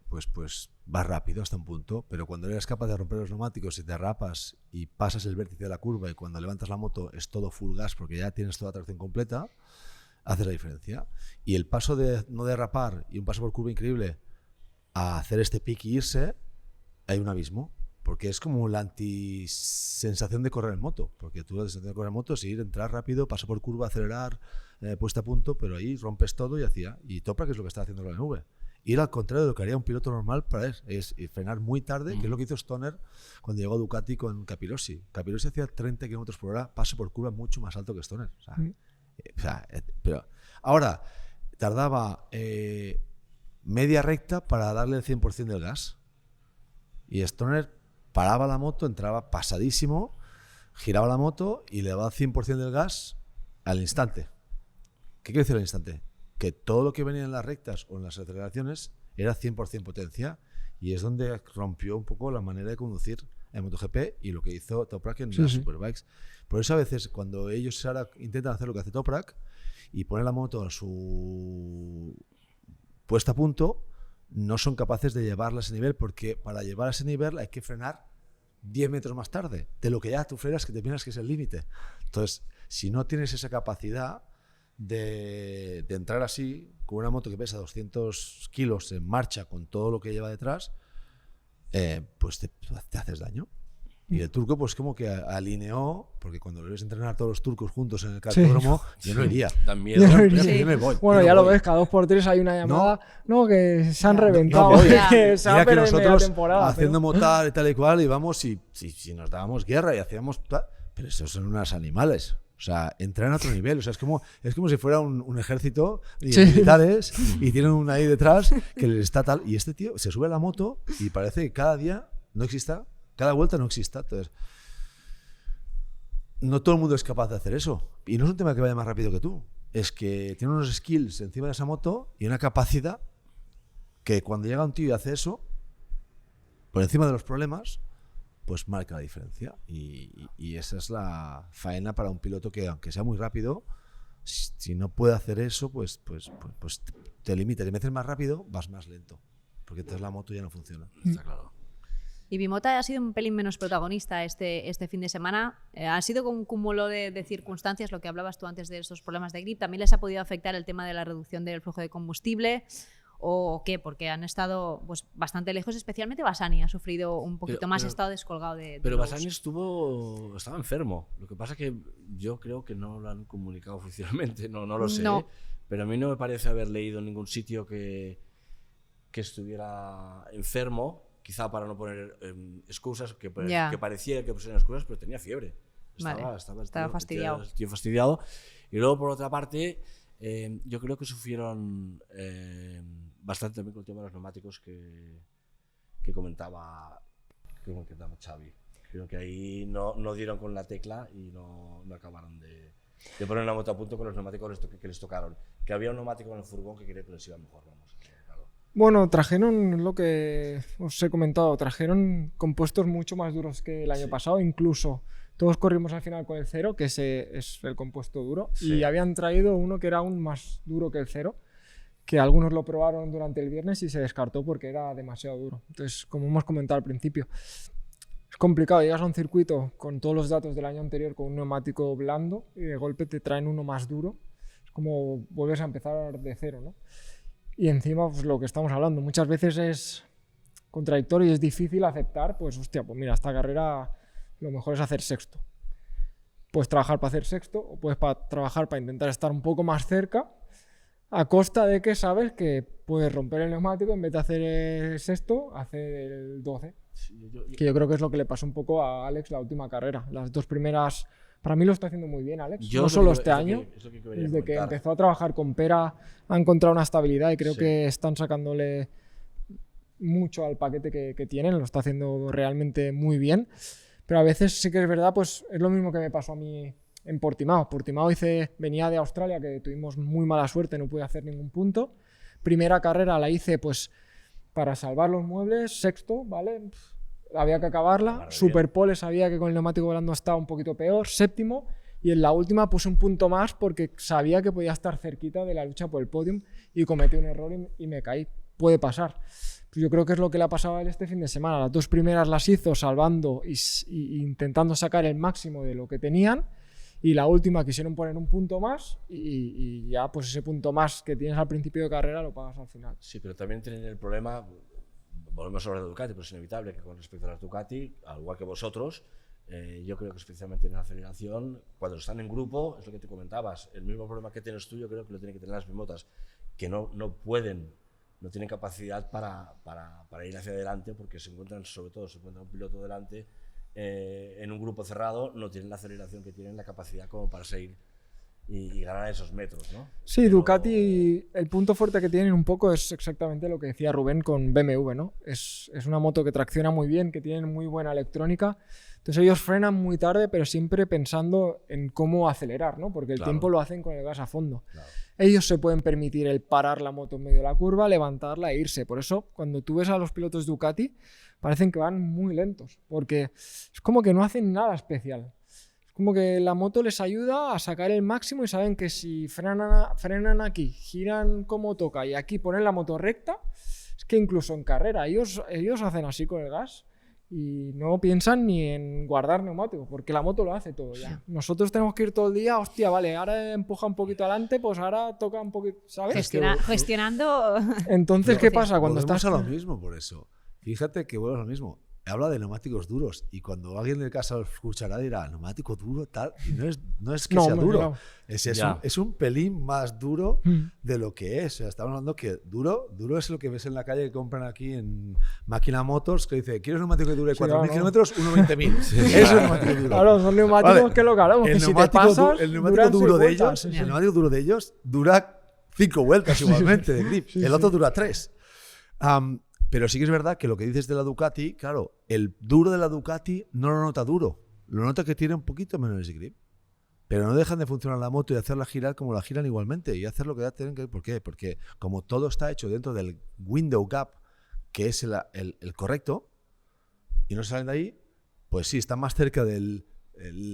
pues vas rápido hasta un punto, pero cuando eres capaz de romper los neumáticos y te derrapas y pasas el vértice de la curva y cuando levantas la moto es todo full gas porque ya tienes toda la tracción completa, haces la diferencia. Y el paso de no derrapar y un paso por curva increíble a hacer este pique y irse, hay un abismo. Porque es como la antisensación de correr en moto. Porque tú la sensación de correr en moto es ir, entrar rápido, paso por curva, acelerar, puesta a punto, pero ahí rompes todo y Toprak es lo que está haciendo la BMW. Ir al contrario de lo que haría un piloto normal para es frenar muy tarde, que es lo que hizo Stoner cuando llegó a Ducati con Capirossi. Capirossi hacía 30 km por hora, paso por curva mucho más alto que Stoner. Pero ahora, tardaba media recta para darle el 100% del gas. Y Stoner paraba la moto, entraba pasadísimo, giraba la moto y le daba 100% del gas al instante. ¿Qué quiere decir al instante? Que todo lo que venía en las rectas o en las aceleraciones era 100% potencia, y es donde rompió un poco la manera de conducir en MotoGP y lo que hizo Toprak en las Superbikes. Por eso a veces cuando ellos ahora intentan hacer lo que hace Toprak y poner la moto a su puesta a punto, no son capaces de llevarla a ese nivel, porque para llevar a ese nivel hay que frenar 10 metros más tarde de lo que ya tú frenas, que te piensas que es el límite. Entonces, si no tienes esa capacidad de entrar así con una moto que pesa 200 kilos en marcha con todo lo que lleva detrás, pues te haces daño. Y el turco pues como que alineó, porque cuando lo ves entrenar todos los turcos juntos en el cartódromo, yo no iría. Dan miedo. Yo me voy. Bueno, ya lo ves, cada 2x3 hay una llamada. No, que se han reventado. Que se va a perder media temporada. Haciendo motar y tal y cual, íbamos y nos dábamos guerra y hacíamos... Pero esos son unos animales. O sea, entran a otro nivel. O sea, es como si fuera un ejército de militares y tienen una ahí detrás que les está tal. Y este tío se sube a la moto y parece que cada día no exista. Cada vuelta no exista. Entonces, no todo el mundo es capaz de hacer eso. Y no es un tema que vaya más rápido que tú. Es que tiene unos skills encima de esa moto y una capacidad que cuando llega un tío y hace eso, por encima de los problemas, pues marca la diferencia. Y esa es la faena para un piloto que, aunque sea muy rápido, si no puede hacer eso, pues te limita. Si me haces más rápido, vas más lento. Porque entonces la moto ya no funciona. Está claro. Y Bimota ha sido un pelín menos protagonista este fin de semana. Ha sido con un cúmulo de circunstancias, lo que hablabas tú antes de esos problemas de grip. ¿También les ha podido afectar el tema de la reducción del flujo de combustible? ¿O qué? Porque han estado pues, bastante lejos, especialmente Bassani ha sufrido un poquito más, ha estado descolgado de Pero Bassani estaba enfermo. Lo que pasa es que yo creo que no lo han comunicado oficialmente, no lo sé. No. Pero a mí no me parece haber leído en ningún sitio que estuviera enfermo. Quizá para no poner excusas, que pareciera que pusieran excusas, pero tenía fiebre. Estaba fastidiado. El tío fastidiado. Y luego, por otra parte, yo creo que sufrieron bastante también con el tema de los neumáticos que comentaba Xavi. Creo que ahí no dieron con la tecla y no acabaron de poner la moto a punto con los neumáticos que les tocaron. Que había un neumático en el furgón que quería que les iba mejor, vamos. Bueno, trajeron lo que os he comentado, trajeron compuestos mucho más duros que el año pasado, incluso todos corrimos al final con el 0, que ese es el compuesto duro, y habían traído uno que era aún más duro que el 0, que algunos lo probaron durante el viernes y se descartó porque era demasiado duro. Entonces, como hemos comentado al principio, es complicado, llegas a un circuito con todos los datos del año anterior con un neumático blando y de golpe te traen uno más duro, es como vuelves a empezar de cero, ¿no? Y encima, pues lo que estamos hablando, muchas veces es contradictorio y es difícil aceptar, pues hostia, pues mira, esta carrera lo mejor es hacer sexto. Puedes trabajar para hacer sexto o puedes trabajar para intentar estar un poco más cerca a costa de que sabes que puedes romper el neumático, en vez de hacer el sexto, hacer el 12. Sí, Que yo creo que es lo que le pasó un poco a Alex la última carrera. Las dos primeras, para mí lo está haciendo muy bien Alex, no solo este año, desde que empezó a trabajar con Pera ha encontrado una estabilidad y creo que están sacándole mucho al paquete que tienen, lo está haciendo realmente muy bien, pero a veces sí que es verdad, pues es lo mismo que me pasó a mí en Portimao. Portimao venía de Australia, que tuvimos muy mala suerte, no pude hacer ningún punto. Primera carrera la hice pues para salvar los muebles, sexto, ¿vale? Había que acabarla. Superpole sabía que con el neumático volando estaba un poquito peor, séptimo. Y en la última puse un punto más porque sabía que podía estar cerquita de la lucha por el podium y cometí un error y me caí. Puede pasar. Pues yo creo que es lo que le ha pasado a él este fin de semana. Las dos primeras las hizo salvando y intentando sacar el máximo de lo que tenían. Y la última quisieron poner un punto más y ya pues ese punto más que tienes al principio de carrera lo pagas al final. Sí, pero también tienen el problema, volvemos sobre la Ducati, pero es inevitable que con respecto a la Ducati, al igual que vosotros, yo creo que especialmente en la aceleración, cuando están en grupo, es lo que te comentabas, el mismo problema que tienes tú, yo creo que lo tienen que tener las bimotas, que no pueden, no tienen capacidad para ir hacia adelante, porque se encuentran un piloto delante, en un grupo cerrado, no tienen la aceleración que tienen, la capacidad como para seguir y ganar esos metros, ¿no? Sí, pero Ducati, el punto fuerte que tienen un poco es exactamente lo que decía Rubén con BMW, ¿no? Es una moto que tracciona muy bien, que tienen muy buena electrónica, entonces ellos frenan muy tarde, pero siempre pensando en cómo acelerar, ¿no? Porque el tiempo lo hacen con el gas a fondo. Claro. Ellos se pueden permitir el parar la moto en medio de la curva, levantarla e irse. Por eso, cuando tú ves a los pilotos Ducati, parecen que van muy lentos, porque es como que no hacen nada especial. Es como que la moto les ayuda a sacar el máximo y saben que si frenan aquí, giran como toca y aquí ponen la moto recta, es que incluso en carrera ellos hacen así con el gas y no piensan ni en guardar neumáticos, porque la moto lo hace todo ya. Nosotros tenemos que ir todo el día, hostia, vale, ahora empuja un poquito adelante, pues ahora toca un poquito, ¿sabes? Gestionando. Entonces, ¿qué pasa cuando estás? A lo mismo por eso. Fíjate que vuelvo a lo mismo. Habla de neumáticos duros y cuando alguien de casa lo escuchará dirá neumático duro tal y no es que sea duro, no. Es un pelín más duro de lo que es. O sea, estamos hablando que duro es lo que ves en la calle que compran aquí en Máquina Motors, que dice ¿quieres un neumático que dure 4.000 kilómetros? 1.20.000. Sí, eso es neumático duro. Claro, son neumáticos que lo calamos. El neumático duro de ellos, el neumático duro de ellos dura 5 vueltas igualmente de grip. El otro dura 3. Pero sí que es verdad que lo que dices de la Ducati, claro, el duro de la Ducati no lo nota duro, lo nota que tiene un poquito menos de grip. Pero no dejan de funcionar la moto y hacerla girar como la giran igualmente y hacer lo que tienen que. ¿Por qué? Porque como todo está hecho dentro del window gap, que es el correcto, y no salen de ahí, pues sí, están más cerca del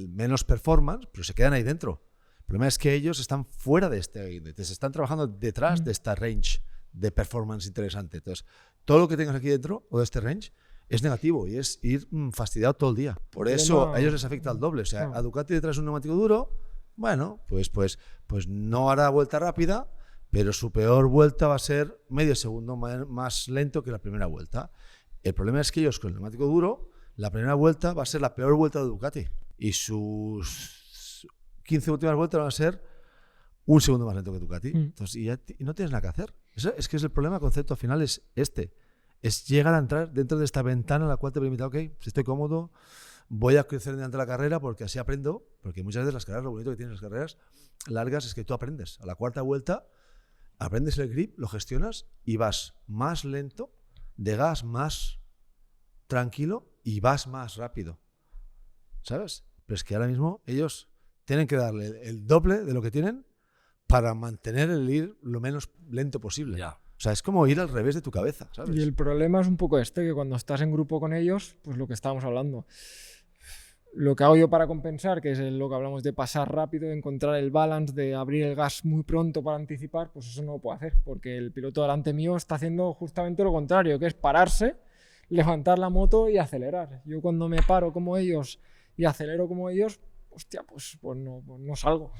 menos performance, pero se quedan ahí dentro. El problema es que ellos están fuera de se están trabajando detrás de esta range de performance interesante. Entonces, todo lo que tengas aquí dentro o de este range es negativo y es ir fastidiado todo el día. Por eso a ellos les afecta al doble. O sea, a Ducati detrás un neumático duro, bueno, pues no hará vuelta rápida, pero su peor vuelta va a ser medio segundo más lento que la primera vuelta. El problema es que ellos con el neumático duro, la primera vuelta va a ser la peor vuelta de Ducati y sus 15 últimas vueltas van a ser un segundo más lento que Ducati. Entonces, y no tienes nada que hacer. Es que es el problema, el concepto final es es llegar a entrar dentro de esta ventana en la cual te permite, ok, si estoy cómodo, voy a crecer durante la carrera porque así aprendo, porque muchas veces las carreras, lo bonito que tienen las carreras largas es que tú aprendes. A la cuarta vuelta aprendes el grip, lo gestionas y vas más lento, de gas más tranquilo y vas más rápido. ¿Sabes? Pero es que ahora mismo ellos tienen que darle el doble de lo que tienen para mantener el ir lo menos lento posible. Ya. O sea, es como ir al revés de tu cabeza, ¿sabes? Y el problema es un poco que cuando estás en grupo con ellos, pues lo que estábamos hablando. Lo que hago yo para compensar, que es lo que hablamos de pasar rápido, de encontrar el balance, de abrir el gas muy pronto para anticipar, pues eso no lo puedo hacer, porque el piloto delante mío está haciendo justamente lo contrario, que es pararse, levantar la moto y acelerar. Yo cuando me paro como ellos y acelero como ellos, hostia, pues no salgo.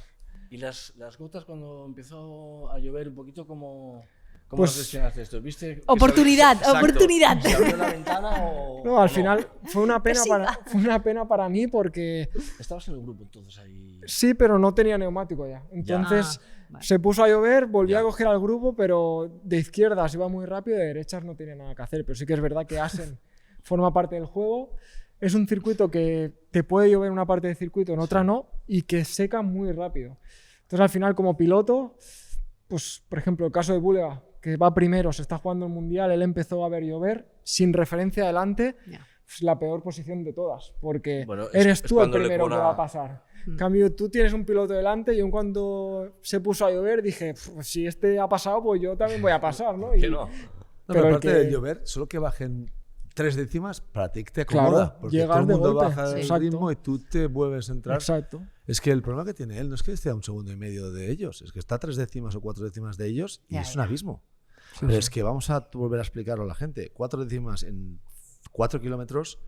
¿Y las gotas cuando empezó a llover un poquito, cómo ¿Cómo Pues- gestionaste esto? ¿Viste que Oportunidad, Exacto. oportunidad. ¿Se abrió la ventana o...? No, al o final fue una pena para mí porque Estabas en el grupo entonces ahí... sí, pero no tenía neumático ya. Entonces vale. se puso a llover, volví Ya. a coger al grupo, pero de izquierdas iba muy rápido, de derechas no tenía nada que hacer. Pero sí que es verdad que Assen forma parte del juego. Es un circuito que te puede llover en una parte del circuito, en otra no, y que seca muy rápido. Entonces al final como piloto, pues por ejemplo el caso de Bulega, que va primero, se está jugando el Mundial, él empezó a ver llover, sin referencia adelante, Ya. es la peor posición de todas, porque Bueno, eres es tú el cuando le primero que pone- va a pasar. Mm. En cambio, tú tienes un piloto delante y yo cuando se puso a llover dije, "Pf, si este ha pasado, pues yo también voy a pasar, ¿no?" Y- Que no. No, Pero pero el aparte que- del llover, solo que bajen 3 décimas para ti te Claro, acomoda. porque llegas todo el de mundo golpe. baja Sí. el Exacto. ritmo y tú te vuelves a entrar. Exacto. Es que el problema que tiene él no es que esté a 1,5 segundos de ellos, es que está a 3 décimas o 4 décimas de ellos y Ya, es ya. un abismo. Pero es que vamos a volver a explicarlo a la gente. 4 décimas en 4 kilómetros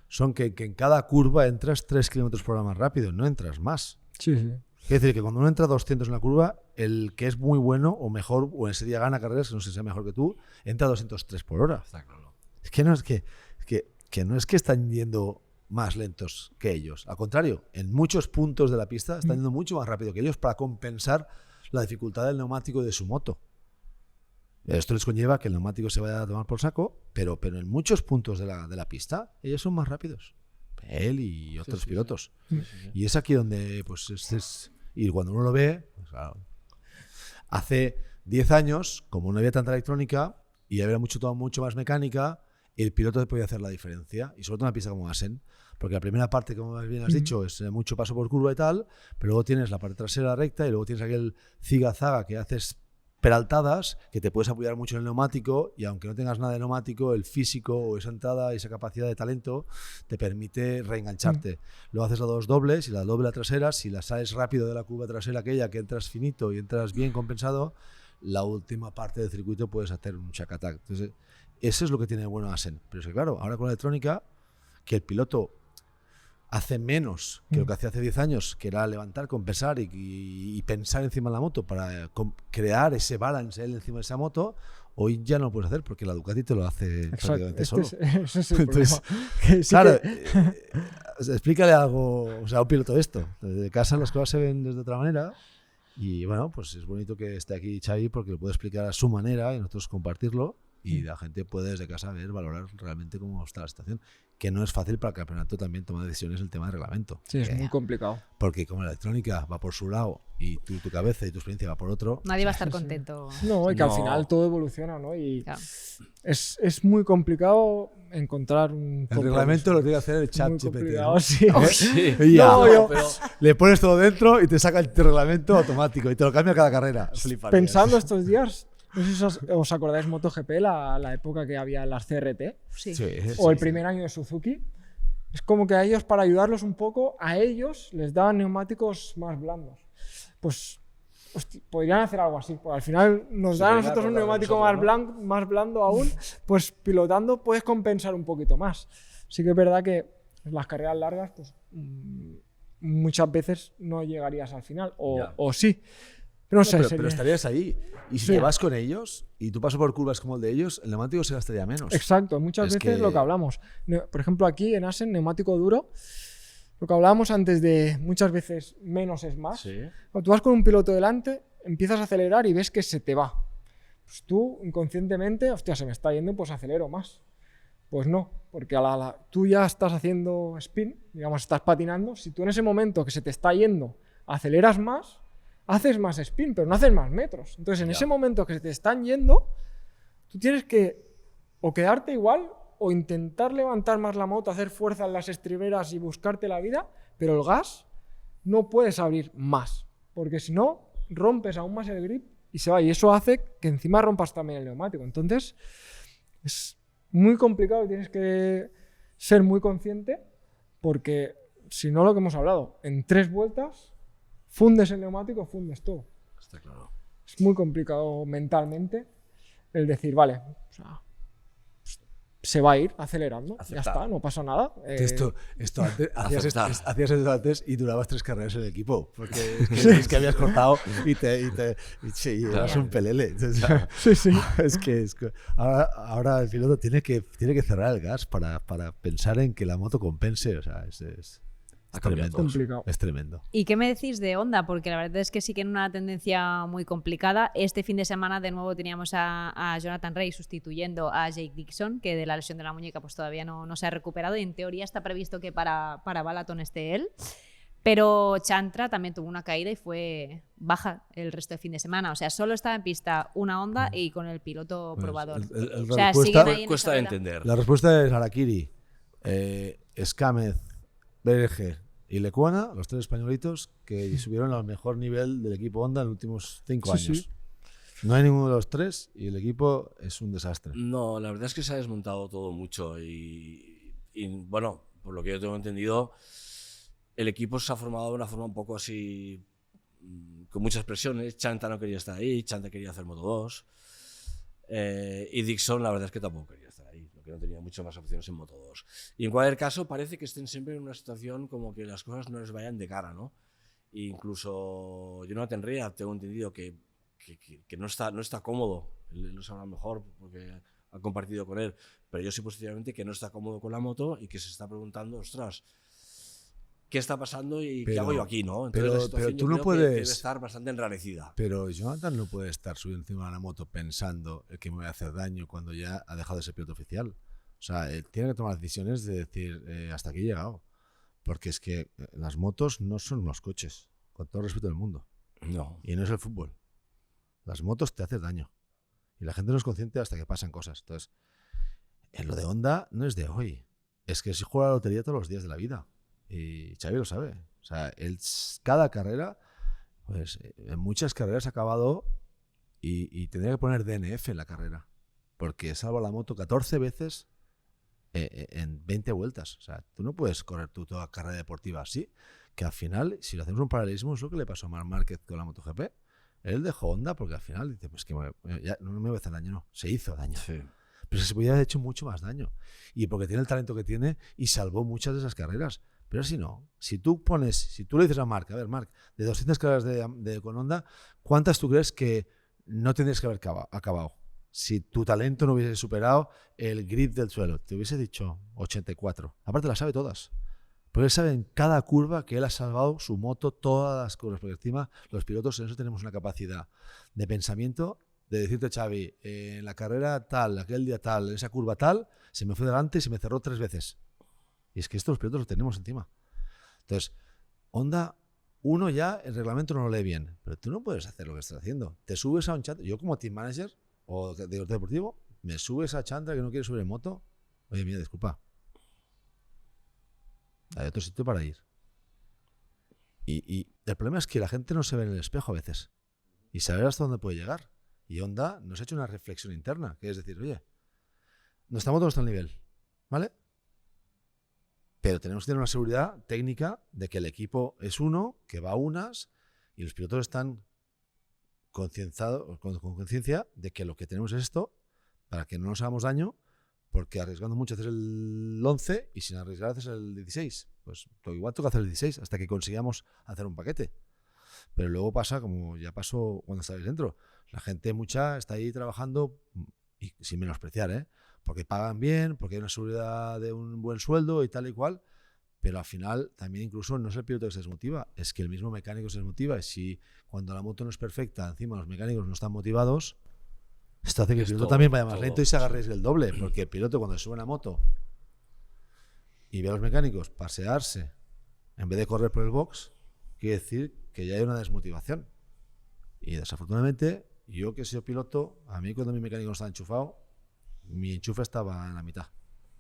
son que en cada curva entras 3 kilómetros por hora más rápido, no entras más. Sí, sí. Quiere decir que cuando uno entra a 200 en la curva, el que es muy bueno o mejor, o en ese día gana carreras, que no sé si sea mejor que tú, entra a 203 por hora. Está claro. Es que no es que no es que están yendo más lentos que ellos. Al contrario, en muchos puntos de la pista están yendo mucho más rápido que ellos para compensar la dificultad del neumático y de su moto. Esto les conlleva que el neumático se vaya a tomar por saco, pero en muchos puntos de la pista ellos son más rápidos. Él y otros pilotos. Y es aquí donde, pues, y cuando uno lo ve, pues, claro, hace 10 años, como no había tanta electrónica y había todo mucho más mecánica, el piloto podía hacer la diferencia. Y sobre todo en una pista como Assen, porque la primera parte, como bien has dicho, es mucho paso por curva y tal, pero luego tienes la parte trasera recta y luego tienes aquel ziga-zaga que haces peraltadas, que te puedes apoyar mucho en el neumático y aunque no tengas nada de neumático, el físico o esa entrada y esa capacidad de talento te permite reengancharte. Luego haces las dos dobles y la doble la trasera, si la sales rápido de la curva trasera aquella que entras finito y entras bien compensado, la última parte del circuito puedes hacer un shack attack. Entonces, eso es lo que tiene bueno Assen. Pero es que claro, ahora con la electrónica, que el piloto hace menos que lo que hacía hace 10 años, que era levantar, compensar y pensar encima de la moto para crear ese balance él encima de esa moto, hoy ya no lo puedes hacer porque la Ducati te lo hace Exacto. prácticamente solo. Ese es el Entonces, problema. Que sí claro, que- explícale algo, o sea, a un piloto esto. Desde casa las cosas se ven desde otra manera y bueno, pues es bonito que esté aquí Xavi porque lo puede explicar a su manera y nosotros compartirlo y la gente puede desde casa ver, valorar realmente cómo está la situación. Que no es fácil para el campeonato también tomar decisiones el tema de reglamento. Sí, es muy complicado. Porque como la electrónica va por su lado y tu cabeza y tu experiencia va por otro, Nadie va a estar contento. No, y que al No. final todo evoluciona, ¿no? Y Claro. es muy complicado encontrar un el compromiso. reglamento lo tiene que hacer el chat Muy GPT. complicado, ¿no? sí. Sí. Y ya. No, yo- pero Le pones todo dentro y te saca el reglamento automático y te lo cambia cada carrera. Fliparías. Pensando estos días, no sé si os acordáis MotoGP, la época que había las CRT, Sí. Sí, o el sí. primer año de Suzuki. Es como que a ellos, para ayudarlos un poco, a ellos les daban neumáticos más blandos. Pues hosti, podrían hacer algo así. Porque al final nos Se dan a podría nosotros un acordar de neumático nosotros, ¿no? más blando aún, pues pilotando puedes compensar un poquito más. Sí que es verdad que en las carreras largas, pues muchas veces no llegarías al final, Ya. o sí. No sé, pero sería- estarías ahí. Y si Sí. te vas con ellos y tú pasas por curvas como el de ellos, el neumático se gastaría menos. Exacto, muchas Es veces que- lo que hablamos. Por ejemplo, aquí en Assen, neumático duro, lo que hablábamos antes de muchas veces menos es más. sí. Cuando tú vas con un piloto delante, empiezas a acelerar y ves que se te va. Pues tú inconscientemente, hostia, se me está yendo, pues acelero más. Pues no, porque tú ya estás haciendo spin, digamos, estás patinando. Si tú en ese momento que se te está yendo aceleras más, haces más spin, pero no haces más metros. Entonces, en Ya. ese momento que se te están yendo, tú tienes que o quedarte igual o intentar levantar más la moto, hacer fuerza en las estriberas y buscarte la vida, pero el gas no puedes abrir más, porque si no, rompes aún más el grip y se va. Y eso hace que encima rompas también el neumático. Entonces, es muy complicado y tienes que ser muy consciente, porque si no, lo que hemos hablado, en 3 vueltas fundes el neumático, fundes todo. Está claro. Es muy complicado mentalmente el decir, vale, o sea, se va a ir acelerando. Ya Aceptar. está, no pasa nada. Esto antes, Aceptar. hacías esto antes y durabas 3 carreras en el equipo. Porque es que habías cortado y eras un pelele. Entonces, Sí. es que ahora el piloto tiene que cerrar el gas para pensar en que la moto compense. O sea, es Ha cambiado tremendo. todo. Complicado. Es tremendo. ¿Y qué me decís de Honda? Porque la verdad es que sí que en una tendencia muy complicada. Este fin de semana de nuevo teníamos a Jonathan Rea sustituyendo a Jake Dixon, que de la lesión de la muñeca pues todavía no se ha recuperado y en teoría está previsto que para Balaton esté él. Pero Chantra también tuvo una caída y fue baja el resto del fin de semana. O sea, solo estaba en pista una Honda y con el piloto Pues, probador. el O sea, respuesta- siguen ahí en Cuesta esa de rueda. entender. La respuesta es Harakiri, Escámez, Berger y Lecuona, los 3 españolitos que subieron al mejor nivel del equipo Honda en los últimos 5 Sí, años. sí. No hay ninguno de los 3 y el equipo es un desastre. No, la verdad es que se ha desmontado todo mucho y, bueno, por lo que yo tengo entendido, el equipo se ha formado de una forma un poco así, con muchas presiones. Chanta no quería estar ahí, Chanta quería hacer Moto 2 y Dixon la verdad es que tampoco quería estar ahí, porque no tenía muchas más opciones en Moto 2. Y en cualquier caso parece que estén siempre en una situación como que las cosas no les vayan de cara, ¿no? E incluso Jonathan Rea tengo entendido que no está cómodo, él lo sabrá mejor porque ha compartido con él, pero yo sí positivamente que no está cómodo con la moto y que se está preguntando, ostras, ¿qué está pasando y qué Pero- hago yo aquí, no? Entonces pero la situación tú yo no creo puedes- que debe estar bastante enrarecida. Pero Jonathan no puede estar subido encima de la moto pensando el que me voy a hacer daño cuando ya ha dejado de ser piloto oficial. O sea, él tiene que tomar decisiones de decir, hasta aquí he llegado. Porque es que las motos no son unos coches, con todo el respeto del mundo. No. Y no es el fútbol. Las motos te hacen daño. Y la gente no es consciente hasta que pasan cosas. Entonces, en lo de Honda no es de hoy. Es que se juega la lotería todos los días de la vida. Y Xavi lo sabe. O sea, él, cada carrera, pues en muchas carreras ha acabado y tendría que poner DNF en la carrera. Porque salva la moto 14 veces en 20 vueltas. O sea, tú no puedes correr tú toda carrera deportiva así. Que al final, si lo hacemos un paralelismo, es lo que le pasó a Marc Márquez con la MotoGP. Él dejó Honda porque al final dice, pues que ya no me voy a hacer daño, no. Se hizo daño. Sí. Pero se podía haber hecho mucho más daño. Y porque tiene el talento que tiene y salvó muchas de esas carreras. Pero si no, si tú le dices a Marc, a ver, Marc, de 200 carreras con Honda, ¿cuántas tú crees que no tendrías que haber acabado? Si tu talento no hubiese superado el grip del suelo, te hubiese dicho 84. Aparte las sabe todas. Porque él sabe en cada curva que él ha salvado su moto, todas las curvas. Porque encima los pilotos en eso tenemos una capacidad de pensamiento de decirte, Xavi, en la carrera tal, aquel día tal, en esa curva tal, se me fue delante y se me cerró 3 veces. Y es que estos pilotos los tenemos encima. Entonces, Honda, uno ya el reglamento no lo lee bien, pero tú no puedes hacer lo que estás haciendo. Te subes a un Chantra, yo como team manager o director deportivo, me subes a Chantra que no quiere subir en moto. Oye, mira, disculpa. Hay otro sitio para ir. Y el problema es que la gente no se ve en el espejo a veces. Y saber hasta dónde puede llegar. Y Honda nos ha hecho una reflexión interna, que es decir, oye, nuestra moto no está al nivel, ¿vale? Pero tenemos que tener una seguridad técnica de que el equipo es uno, que va a unas, y los pilotos están concienciados, con conciencia de que lo que tenemos es esto, para que no nos hagamos daño, porque arriesgando mucho haces el 11 y sin arriesgar haces el 16. Pues lo igual toca hacer el 16 hasta que consigamos hacer un paquete. Pero luego pasa como ya pasó cuando estabais dentro. La gente mucha está ahí trabajando, y sin menospreciar, ¿eh? Porque pagan bien, porque hay una seguridad de un buen sueldo y tal y cual, pero al final también incluso no es el piloto que se desmotiva, es que el mismo mecánico se desmotiva y si cuando la moto no es perfecta, encima los mecánicos no están motivados, esto hace que el piloto también vaya más lento y se agarre el doble, porque el piloto cuando se sube a una moto y ve a los mecánicos pasearse en vez de correr por el box, quiere decir que ya hay una desmotivación. Y desafortunadamente, yo que he sido piloto, a mí cuando mi mecánico no estaba enchufado, mi enchufe estaba en la mitad.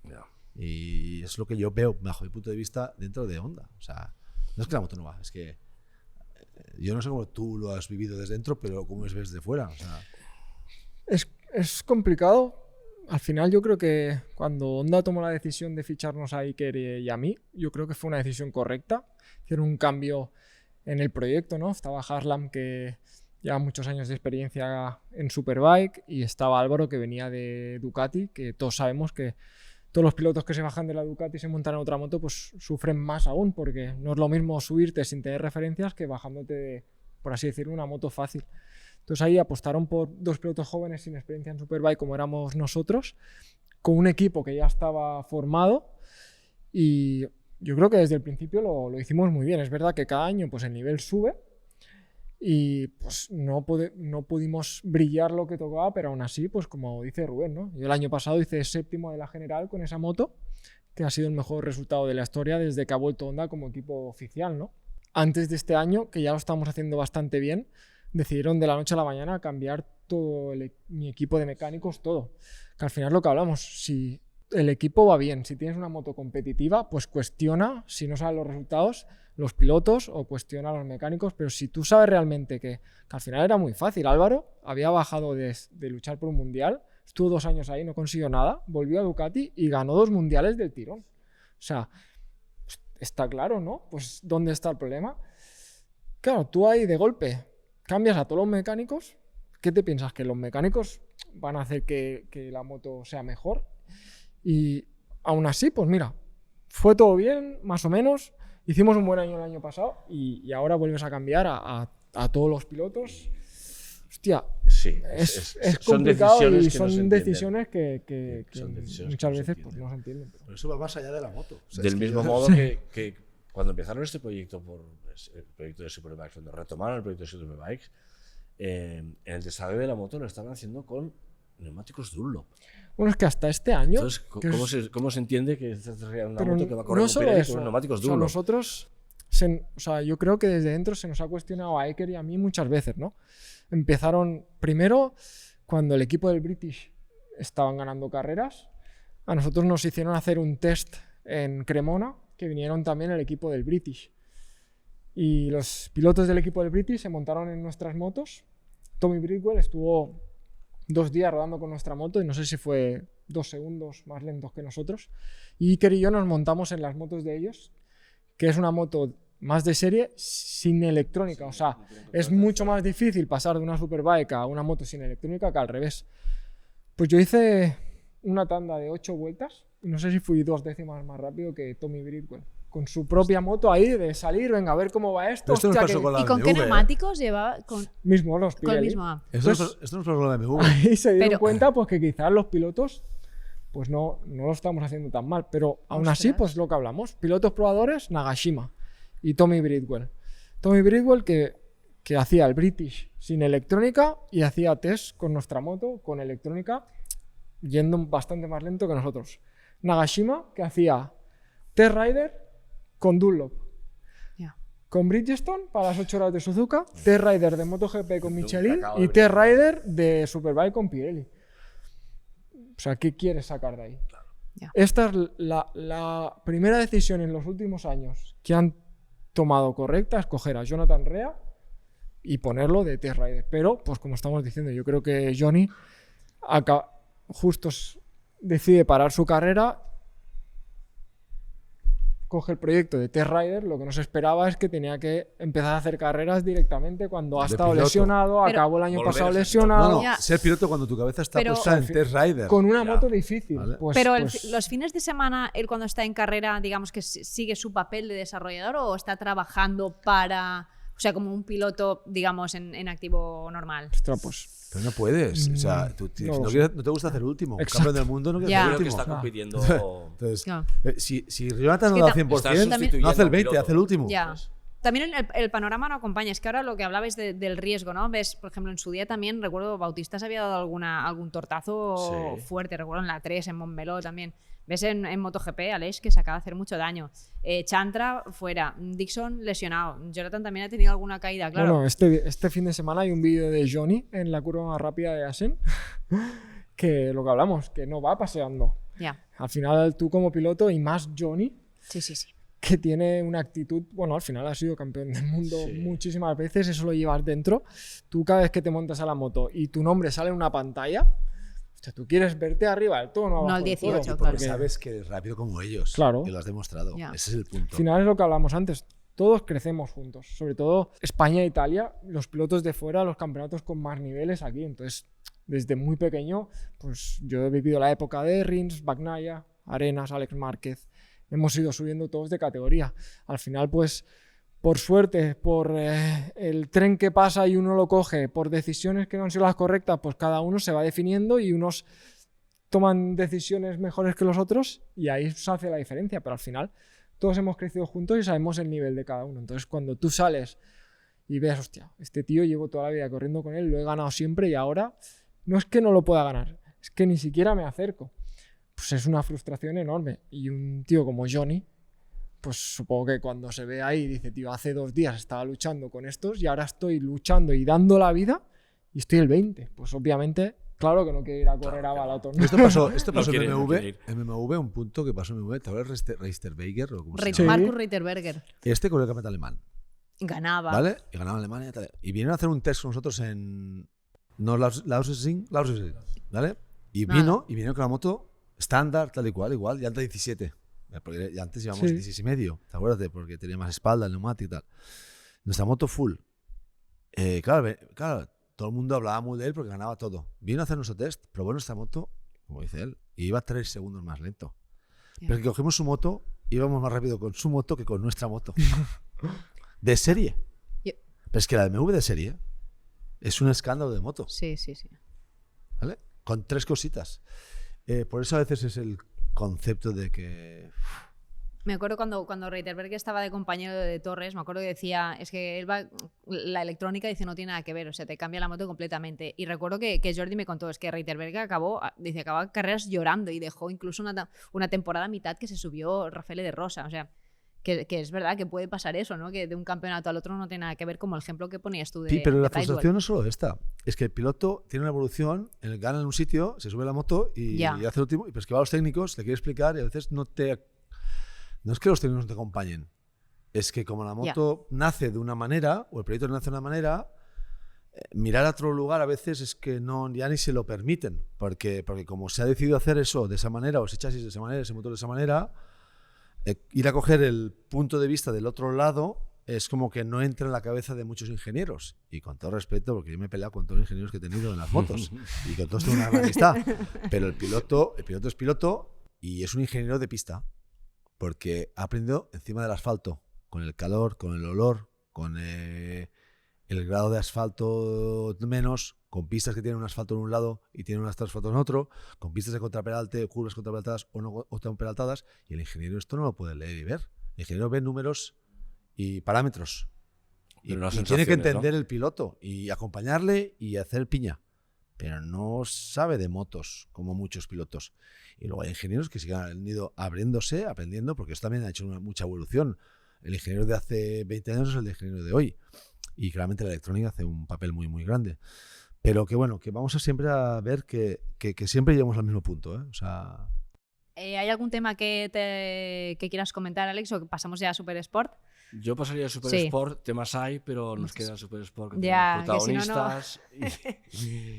Yeah. Y es lo que yo veo, bajo mi punto de vista, dentro de Honda. O sea, no es que la moto no va, es que yo no sé cómo tú lo has vivido desde dentro, pero cómo es desde fuera. O sea, Es complicado. Al final yo creo que cuando Honda tomó la decisión de ficharnos a Iker y a mí, yo creo que fue una decisión correcta. Hicieron un cambio en el proyecto, ¿no? Estaba Harlan que ya muchos años de experiencia en Superbike, y estaba Álvaro, que venía de Ducati, que todos sabemos que todos los pilotos que se bajan de la Ducati y se montan en otra moto pues sufren más aún, porque no es lo mismo subirte sin tener referencias que bajándote de, por así decirlo, una moto fácil. Entonces ahí apostaron por dos pilotos jóvenes sin experiencia en Superbike como éramos nosotros, con un equipo que ya estaba formado, y yo creo que desde el principio lo hicimos muy bien. Es verdad que cada año pues el nivel sube y pues no pudimos brillar lo que tocaba, pero aún así, pues como dice Rubén, ¿no? Yo el año pasado hice 7º de la general con esa moto, que ha sido el mejor resultado de la historia desde que ha vuelto Honda como equipo oficial, ¿no? Antes de este año, que ya lo estamos haciendo bastante bien, decidieron de la noche a la mañana cambiar todo mi equipo de mecánicos, todo. Que al final es lo que hablamos, si el equipo va bien, si tienes una moto competitiva, pues cuestiona, si no sabes los resultados, los pilotos, o cuestiona a los mecánicos, pero si tú sabes realmente que al final era muy fácil. Álvaro había bajado de luchar por un mundial, estuvo 2 años ahí, no consiguió nada, volvió a Ducati y ganó 2 mundiales del tirón. O sea, está claro, ¿no? Pues ¿dónde está el problema? Claro, tú ahí de golpe cambias a todos los mecánicos. ¿Qué te piensas? ¿Que los mecánicos van a hacer que la moto sea mejor? Y aún así, pues mira, fue todo bien, más o menos. Hicimos un buen año el año pasado y ahora vuelves a cambiar a todos los pilotos. Hostia, Sí, es son complicado, decisiones y que no son se decisiones que Son decisiones muchas que no se veces pues, entienden. no se entienden. Pero eso va más allá de la moto. O sea, Del es que mismo yo- modo que cuando empezaron este proyecto, el proyecto de Superbikes, cuando retomaron el proyecto de Superbikes, en el desarrollo de la moto lo estaban haciendo con neumáticos Dunlop. Bueno, es que hasta este año... Entonces, que es- ¿cómo se entiende que estás desarrollando una pero moto que va a correr no un solo Pirelli eso, con neumáticos o sea, Dunlop? nosotros, o sea, yo creo que desde dentro se nos ha cuestionado a Iker y a mí muchas veces, ¿no? Empezaron primero cuando el equipo del British estaban ganando carreras. A nosotros nos hicieron hacer un test en Cremona, que vinieron también el equipo del British. Y los pilotos del equipo del British se montaron en nuestras motos. Tommy Bridwell estuvo 2 días rodando con nuestra moto y no sé si fue 2 segundos más lentos que nosotros. Y Iker y yo nos montamos en las motos de ellos, que es una moto más de serie sin electrónica. O sea, es mucho más difícil pasar de una Superbike a una moto sin electrónica que al revés. Pues yo hice una tanda de 8 vueltas y no sé si fui 2 décimas más rápido que Tommy Bridwell, con su propia moto ahí, de salir, venga, a ver cómo va esto. Pero esto nos hostia, pasó que- con la ¿Y con qué BMW, ¿eh? neumáticos llevaba? Con Mismo los el Pirelli. mismo. Esto nos pasó con la BMW. Ahí se dieron Pero- cuenta pues que quizás los pilotos pues no lo estamos haciendo tan mal, pero aún así Ostras. pues lo que hablamos, pilotos probadores, Nagashima y Tommy Bridwell. Tommy Bridwell que hacía el British sin electrónica y hacía test con nuestra moto con electrónica, yendo bastante más lento que nosotros. Nagashima que hacía test rider con Dunlop. Ya. Con Bridgestone para las 8 horas de Suzuka, test rider de MotoGP con Nunca Michelin acabo de y test brillar. rider de Superbike con Pirelli. O sea, ¿qué quieres sacar de ahí? Ya. Esta es la primera decisión en los últimos años que han tomado correcta, es coger a Jonathan Rea y ponerlo de test rider. Pero, pues como estamos diciendo, yo creo que Johnny justo decide parar su carrera, coge el proyecto de test rider. Lo que no se esperaba es que tenía que empezar a hacer carreras directamente cuando ha De estado piloto. lesionado, Pero- acabó el año Volver a pasado ser piloto. lesionado, No, no, Ya. ser piloto cuando tu cabeza está Pero- puesta en Test Rider. con una Ya. moto difícil. Vale. Pues- Pero pues- los fines de semana, él cuando está en carrera, digamos que sigue su papel de desarrollador o está trabajando para, o sea, como un piloto, digamos, en activo normal. ostras, pues Pero no puedes. O sea, tú, no si lo no, sé. no te gusta hacer el último. Un Exacto. campeón del mundo no quieres Ya. ser Creo el que último. está compitiendo. Entonces, Ya. si Jonathan Es no que da ta- 100%, También- no hace el sustituyendo 20, piloto. hace el último. Ya. También el panorama no acompaña. Es que ahora lo que hablabais del riesgo, ¿no? Ves, por ejemplo, en su día también, recuerdo, Bautista se había dado algún tortazo Sí. fuerte. Recuerdo en la 3, en Montmeló también. Ves en MotoGP, Aleix, que se acaba de hacer mucho daño. Chantra fuera. Dixon lesionado. Jonathan también ha tenido alguna caída, claro. Bueno, este fin de semana hay un vídeo de Johnny en la curva más rápida de Asen que lo que hablamos, que no va paseando. Ya. Al final tú como piloto y más Johnny, Sí, sí, sí. que tiene una actitud, bueno, al final ha sido campeón del mundo Sí. muchísimas veces, eso lo llevas dentro. Tú cada vez que te montas a la moto y tu nombre sale en una pantalla, o sea, tú quieres verte arriba del todo, no abajo el del todo, 18, Porque claro. sabes que eres rápido como ellos. Claro. Que lo has demostrado. Ya. Ese es el punto. Al final es lo que hablamos antes. todos crecemos juntos. Sobre todo España e Italia, los pilotos de fuera, los campeonatos con más niveles aquí. Entonces, desde muy pequeño, pues yo he vivido la época de Rins, Bagnaia, Arenas, Alex Márquez. Hemos ido subiendo todos de categoría. Al final, pues, por suerte, por el tren que pasa y uno lo coge, por decisiones que no han sido las correctas, pues cada uno se va definiendo y unos toman decisiones mejores que los otros y ahí se hace la diferencia. Pero al final, todos hemos crecido juntos y sabemos el nivel de cada uno. Entonces, cuando tú sales y ves, hostia, este tío llevo toda la vida corriendo con él, lo he ganado siempre y ahora no es que no lo pueda ganar, es que ni siquiera me acerco. Pues es una frustración enorme. Y un tío como Johnny, pues supongo que cuando se ve ahí dice, tío, hace 2 días estaba luchando con estos y ahora estoy luchando y dando la vida y estoy el 20. Pues obviamente, claro que no quiere ir a correr a Balaton. Esto pasó quiere, en no BMW, quiere ir. en BMW, un punto que pasó en BMW, ¿te acuerdas de Reisterberger o cómo se Re- llama? Markus Reiterberger. Este corrió el campeonato alemán, Ganaba. ¿vale? Y ganaba Alemania y tal. Y vinieron a hacer un test con nosotros en Lausitzing, ¿vale? Y vinieron con la moto estándar, tal y cual, igual, llanta 17. Porque ya antes llevamos 16,5, ¿te acuerdas? Porque tenía más espalda, el neumático y tal. Nuestra moto full. Claro, todo el mundo hablaba muy de él porque ganaba todo. Vino a hacer nuestro test, probó nuestra moto, como dice él, y iba 3 segundos más lento. Pero que cogimos su moto, íbamos más rápido con su moto que con nuestra moto. De serie. Yo- Pero es que la BMW de serie es un escándalo de moto, Sí. ¿vale? Con 3 cositas. Por eso a veces es el concepto de que... Me acuerdo cuando Reiterberger estaba de compañero de Torres, me acuerdo que decía, es que él va, la electrónica dice no tiene nada que ver, o sea, te cambia la moto completamente. Y recuerdo que Jordi me contó, es que Reiterberger acabó carreras llorando y dejó incluso una temporada a mitad que se subió Rafael de Rosa, o sea, que es verdad que puede pasar eso, ¿no? Que de un campeonato al otro no tiene nada que ver, como el ejemplo que ponías tú de Sí, pero de la Pridewell. frustración no es solo esta. Es que el piloto tiene una evolución, gana en un sitio, se sube a la moto y hace lo último, pero es que va a los técnicos, le quiere explicar y a veces no es que los técnicos no te acompañen, es que como la moto nace de una manera, o el proyecto nace de una manera, mirar a otro lugar a veces es que ya ni se lo permiten, porque como se ha decidido hacer eso de esa manera, o ese chasis de esa manera, ese motor de esa manera, ir a coger el punto de vista del otro lado es como que no entra en la cabeza de muchos ingenieros. Y con todo respeto, porque yo me he peleado con todos los ingenieros que he tenido en las motos y con todos tengo una gran amistad, pero el piloto es piloto y es un ingeniero de pista, porque ha aprendido encima del asfalto, con el calor, con el olor, con el grado de asfalto menos, con pistas que tienen un asfalto en un lado y tienen un asfalto en otro, con pistas de contraperalte, curvas contraperaltadas o no peraltadas, y el ingeniero esto no lo puede leer y ver. El ingeniero ve números y parámetros. Y tiene que sensaciones, entender ¿no? el piloto y acompañarle y hacer piña. Pero no sabe de motos como muchos pilotos. Y luego hay ingenieros que siguen han ido abriéndose, aprendiendo, porque esto también ha hecho mucha evolución. El ingeniero de hace 20 años es el ingeniero de hoy. Y claramente la electrónica hace un papel muy, muy grande. Pero que bueno, que vamos siempre a ver que siempre llegamos al mismo punto, ¿eh? O sea... ¿Hay algún tema que quieras comentar, Alex, o que pasamos ya a Super Sport? Yo pasaría a Super Sí. Sport, temas hay, pero nos queda Super Sport, que Ya, tenemos que si no, no. protagonistas.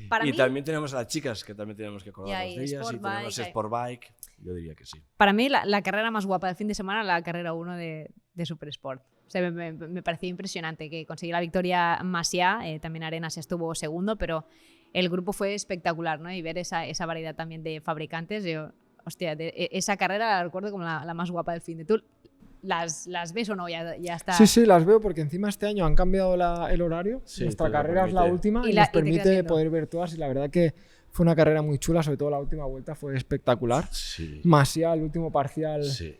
Para Y mí- también tenemos a las chicas, que también tenemos que Ya, acordarnos y de ellas. Sport Y tenemos Bike, Sport Bike, yo diría que sí. Para mí, la carrera más guapa del fin de semana, la carrera 1 de Super Sport. O sea, me pareció impresionante que consiguió la victoria Masia, también Arenas estuvo segundo, pero el grupo fue espectacular, ¿no? Y ver esa variedad también de fabricantes, hostia, esa carrera la recuerdo como la más guapa del fin de. ¿Tú las ves o no? Ya está. Sí, las veo porque encima este año han cambiado el horario. Sí, Nuestra te lo carrera es la permite. última Y y, la- nos y te quedas permite viendo. poder ver todas y la verdad que fue una carrera muy chula, sobre todo la última vuelta fue espectacular. Sí. Masia, el último parcial, Sí.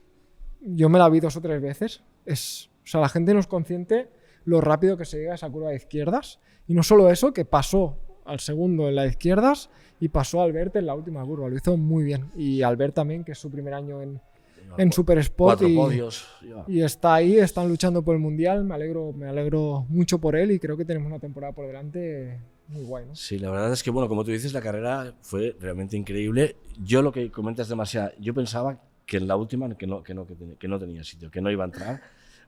yo me la vi 2 o 3 veces. O sea, la gente no es consciente lo rápido que se llega a esa curva de izquierdas. Y no solo eso, que pasó al segundo en la de izquierdas y pasó a Albert en la última curva. Lo hizo muy bien. Y Albert también, que es su primer año en Super Sport 4 podios. Ya. y está ahí, están luchando por el Mundial. Me alegro mucho por él y creo que tenemos una temporada por delante muy guay, ¿no? Sí, la verdad es que, bueno, como tú dices, la carrera fue realmente increíble. Yo lo que comentas demasiado, yo pensaba que en la última que no tenía sitio, que no iba a entrar,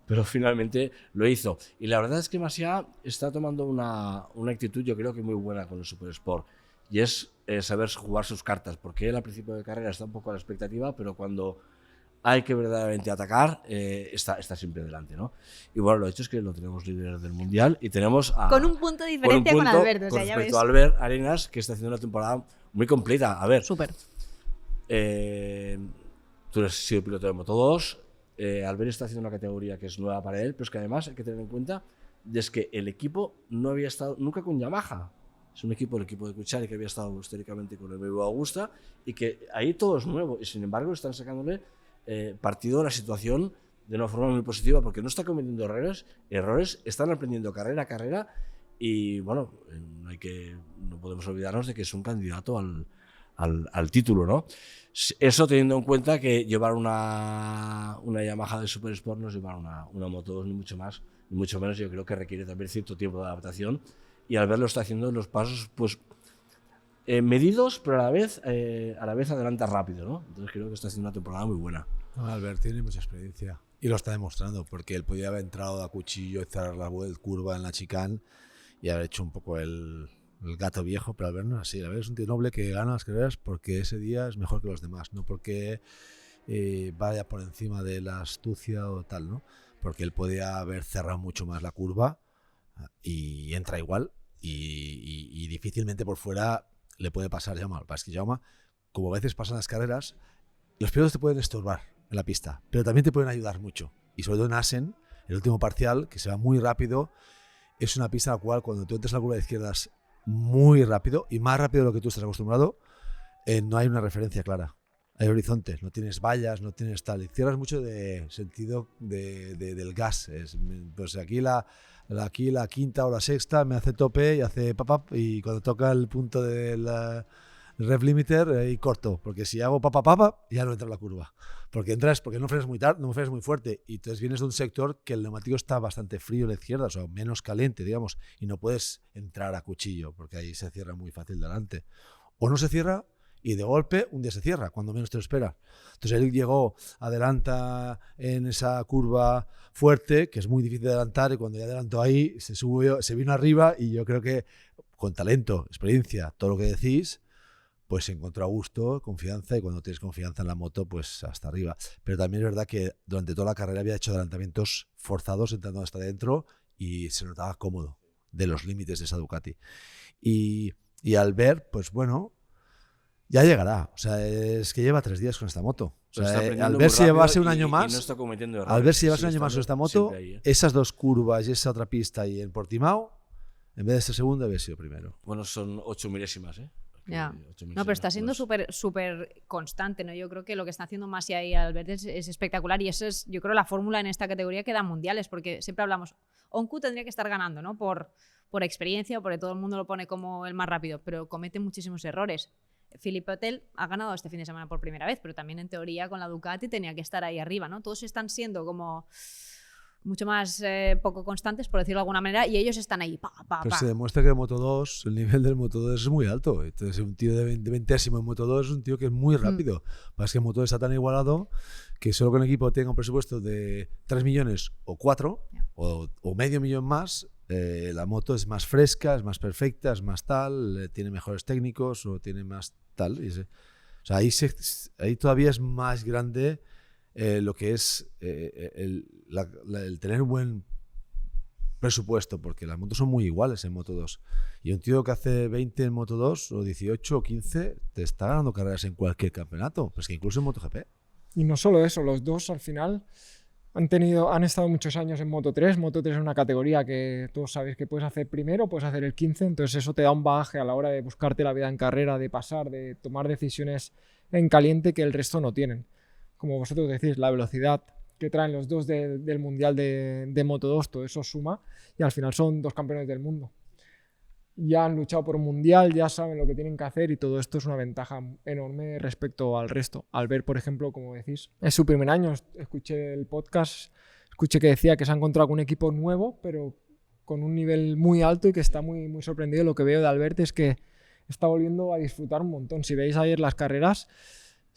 pero finalmente lo hizo. Y la verdad es que Masia está tomando una actitud, yo creo que muy buena con el Super Sport, y es saber jugar sus cartas, porque él al principio de carrera está un poco a la expectativa, pero cuando hay que verdaderamente atacar, está siempre delante, ¿no? Y bueno, lo hecho es que lo tenemos líder del Mundial y tenemos con un punto de diferencia con Albert, o sea, ya ves. Respecto a Albert Arenas, que está haciendo una temporada muy completa. A ver, súper. Tú has sido piloto de Moto2, Albert está haciendo una categoría que es nueva para él, pero es que además hay que tener en cuenta es que el equipo no había estado nunca con Yamaha. Es el equipo de Cuchari que había estado históricamente con el BMW Augusta y que ahí todo es nuevo y sin embargo están sacándole partido de la situación de una forma muy positiva porque no está cometiendo errores, están aprendiendo carrera a carrera y bueno, no podemos olvidarnos de que es un candidato al título, ¿no? Eso teniendo en cuenta que llevar una Yamaha de Super Sport no es llevar una Moto2 ni mucho más, ni mucho menos. Yo creo que requiere también cierto tiempo de adaptación y Albert lo está haciendo en los pasos pues medidos, pero a la vez adelanta rápido, ¿no? Entonces creo que está haciendo una temporada muy buena. Albert tiene mucha experiencia y lo está demostrando porque él podía haber entrado a cuchillo y cerrar la curva en la chicane y haber hecho un poco el gato viejo, pero Albert no es así. Albert es un tío noble que gana las carreras porque ese día es mejor que los demás, no porque vaya por encima de la astucia o tal, ¿no? Porque él podía haber cerrado mucho más la curva y entra igual y difícilmente por fuera le puede pasar Jaume. Es que Jaume, como a veces pasan las carreras, los pilotos te pueden estorbar en la pista, pero también te pueden ayudar mucho. Y sobre todo en Assen, el último parcial, que se va muy rápido, es una pista en la cual cuando tú entras a la curva de izquierdas muy rápido y más rápido de lo que tú estás acostumbrado, no hay una referencia clara. Hay horizontes, no tienes vallas, no tienes tal. Y cierras mucho de sentido del gas. Pues aquí la quinta o la sexta me hace tope y hace papap y cuando toca el punto del rev limiter y corto, porque si hago papap ya no entra en la curva. Porque no frenas muy tarde, no frenas muy fuerte y entonces vienes de un sector que el neumático está bastante frío a la izquierda, o sea, menos caliente, digamos, y no puedes entrar a cuchillo porque ahí se cierra muy fácil delante. O no se cierra y de golpe un día se cierra, cuando menos te lo esperas. Entonces él llegó, adelanta en esa curva fuerte, que es muy difícil de adelantar, y cuando ya adelantó ahí, se subió, se vino arriba, y yo creo que con talento, experiencia, todo lo que decís, pues se encontró a gusto, confianza, y cuando tienes confianza en la moto, pues hasta arriba. Pero también es verdad que durante toda la carrera había hecho adelantamientos forzados, entrando hasta adentro, y se notaba cómodo de los límites de esa Ducati. Y Albert, pues bueno, ya llegará. O sea, es que lleva 3 días con esta moto. O sea, Albert si llevase un año más, Albert si llevase un año más con esta moto, esas 2 curvas y esa otra pista y en Portimao, en vez de ser segundo, había sido primero. Bueno, son 8 milésimas, ¿eh? Ya. No, pero está siendo súper constante, ¿no? Yo creo que lo que está haciendo Masia y Albert es espectacular y eso es, yo creo, la fórmula en esta categoría que da mundiales, porque siempre hablamos, Onku tendría que estar ganando, ¿no? Por experiencia, porque todo el mundo lo pone como el más rápido, pero comete muchísimos errores. Philippe Autel ha ganado este fin de semana por primera vez, pero también en teoría con la Ducati tenía que estar ahí arriba, ¿no? Todos están siendo como mucho más poco constantes, por decirlo de alguna manera, y ellos están ahí. Pero se demuestra que el Moto2, el nivel del Moto2 es muy alto. Entonces un tío de 20º en Moto2 es un tío que es muy rápido. Pasa que el Moto2 está tan igualado que solo con el equipo tenga un presupuesto de 3 millones o 4 o medio millón más, la moto es más fresca, es más perfecta, es más tal, tiene mejores técnicos o tiene más tal. O sea, ahí todavía es más grande lo que es el tener un buen presupuesto, porque las motos son muy iguales en Moto2. Y un tío que hace 20 en Moto2 o 18 o 15 te está ganando carreras en cualquier campeonato, pues que incluso en MotoGP. Y no solo eso, los dos al final han estado muchos años en Moto3. Moto3 es una categoría que todos sabéis que puedes hacer primero, puedes hacer el 15, entonces eso te da un bagaje a la hora de buscarte la vida en carrera, de pasar, de tomar decisiones en caliente que el resto no tienen. Como vosotros decís, la velocidad que traen los dos del Mundial de Moto2, todo eso suma y al final son 2 campeones del mundo. Ya han luchado por un Mundial, ya saben lo que tienen que hacer y todo esto es una ventaja enorme respecto al resto. Albert, por ejemplo, como decís, es su primer año, escuché el podcast, escuché que decía que se ha encontrado con un equipo nuevo, pero con un nivel muy alto y que está muy, muy sorprendido. Lo que veo de Albert es que está volviendo a disfrutar un montón. Si veis ayer las carreras,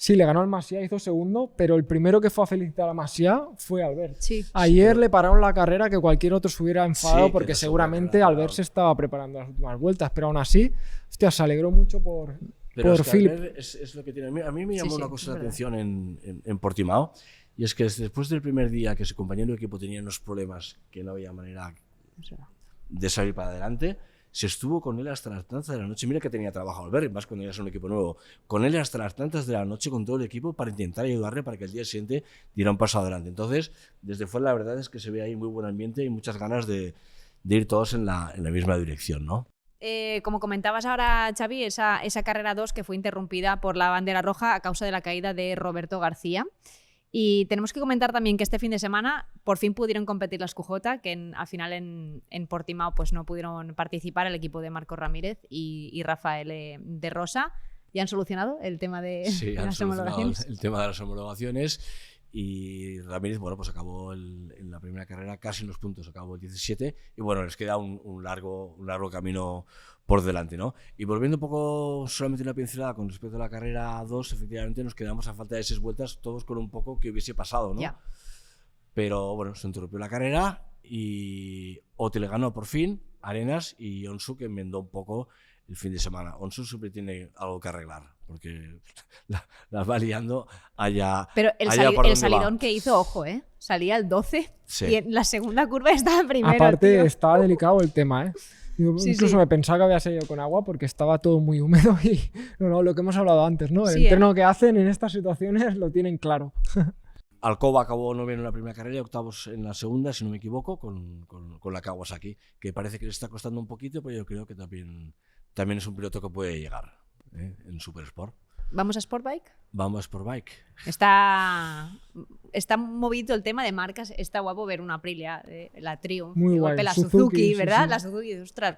sí, le ganó al Masia, hizo segundo, pero el primero que fue a felicitar a Masia fue Albert. Sí. Ayer le pararon la carrera que cualquier otro se hubiera enfadado porque seguramente Albert se estaba preparando las últimas vueltas, pero aún así, hostia, se alegró mucho por Pero Philip. es lo que tiene. A mí me llamó una cosa de atención en Portimao, y es que después del primer día que su compañero de equipo tenía unos problemas que no había manera de salir para adelante, se estuvo con él hasta las tantas de la noche. Mira que tenía trabajo Albert, más cuando ya es un equipo nuevo. Con él hasta las tantas de la noche con todo el equipo para intentar ayudarle para que el día siguiente diera un paso adelante. Entonces, desde fuera la verdad es que se ve ahí muy buen ambiente y muchas ganas de ir todos en la misma dirección, ¿no? Como comentabas ahora, Xavi, esa carrera 2 que fue interrumpida por la bandera roja a causa de la caída de Roberto García. Y tenemos que comentar también que este fin de semana por fin pudieron competir las QJ, que al final en Portimao pues no pudieron participar el equipo de Marcos Ramírez y Rafael de Rosa. ¿Ya han solucionado el tema de las homologaciones? El tema de las homologaciones. Y Ramírez, bueno, pues acabó en la primera carrera casi en los puntos, acabó el 17 y bueno, les queda un largo camino por delante, ¿no? Y volviendo un poco solamente una pincelada con respecto a la carrera 2, efectivamente nos quedamos a falta de 6 vueltas todos con un poco que hubiese pasado, ¿no? Yeah. Pero bueno, se interrumpió la carrera y Oti le ganó por fin, Arenas y Onsu que enmendó un poco el fin de semana. Onsu siempre tiene algo que arreglar, porque las va liando allá. Pero el salidón va. que hizo, ojo, salía el 12 sí. Y en la segunda curva estaba primero. Aparte, tío. estaba delicado el tema, Incluso me pensaba que había salido con agua porque estaba todo muy húmedo y lo que hemos hablado antes, ¿no? El Sí, entreno que hacen en estas situaciones lo tienen claro. Alcoba acabó noveno en la primera carrera y octavos en la segunda, si no me equivoco, con la Kawasaki, que parece que le está costando un poquito, pero yo creo que también es un piloto que puede llegar en Supersport. ¿Vamos a Sportbike? Vamos a Sportbike. Está movido el tema de marcas. Está guapo ver una Aprilia, la Triumph, muy guay. la Suzuki, ¿verdad? Sí. La Suzuki, ostras,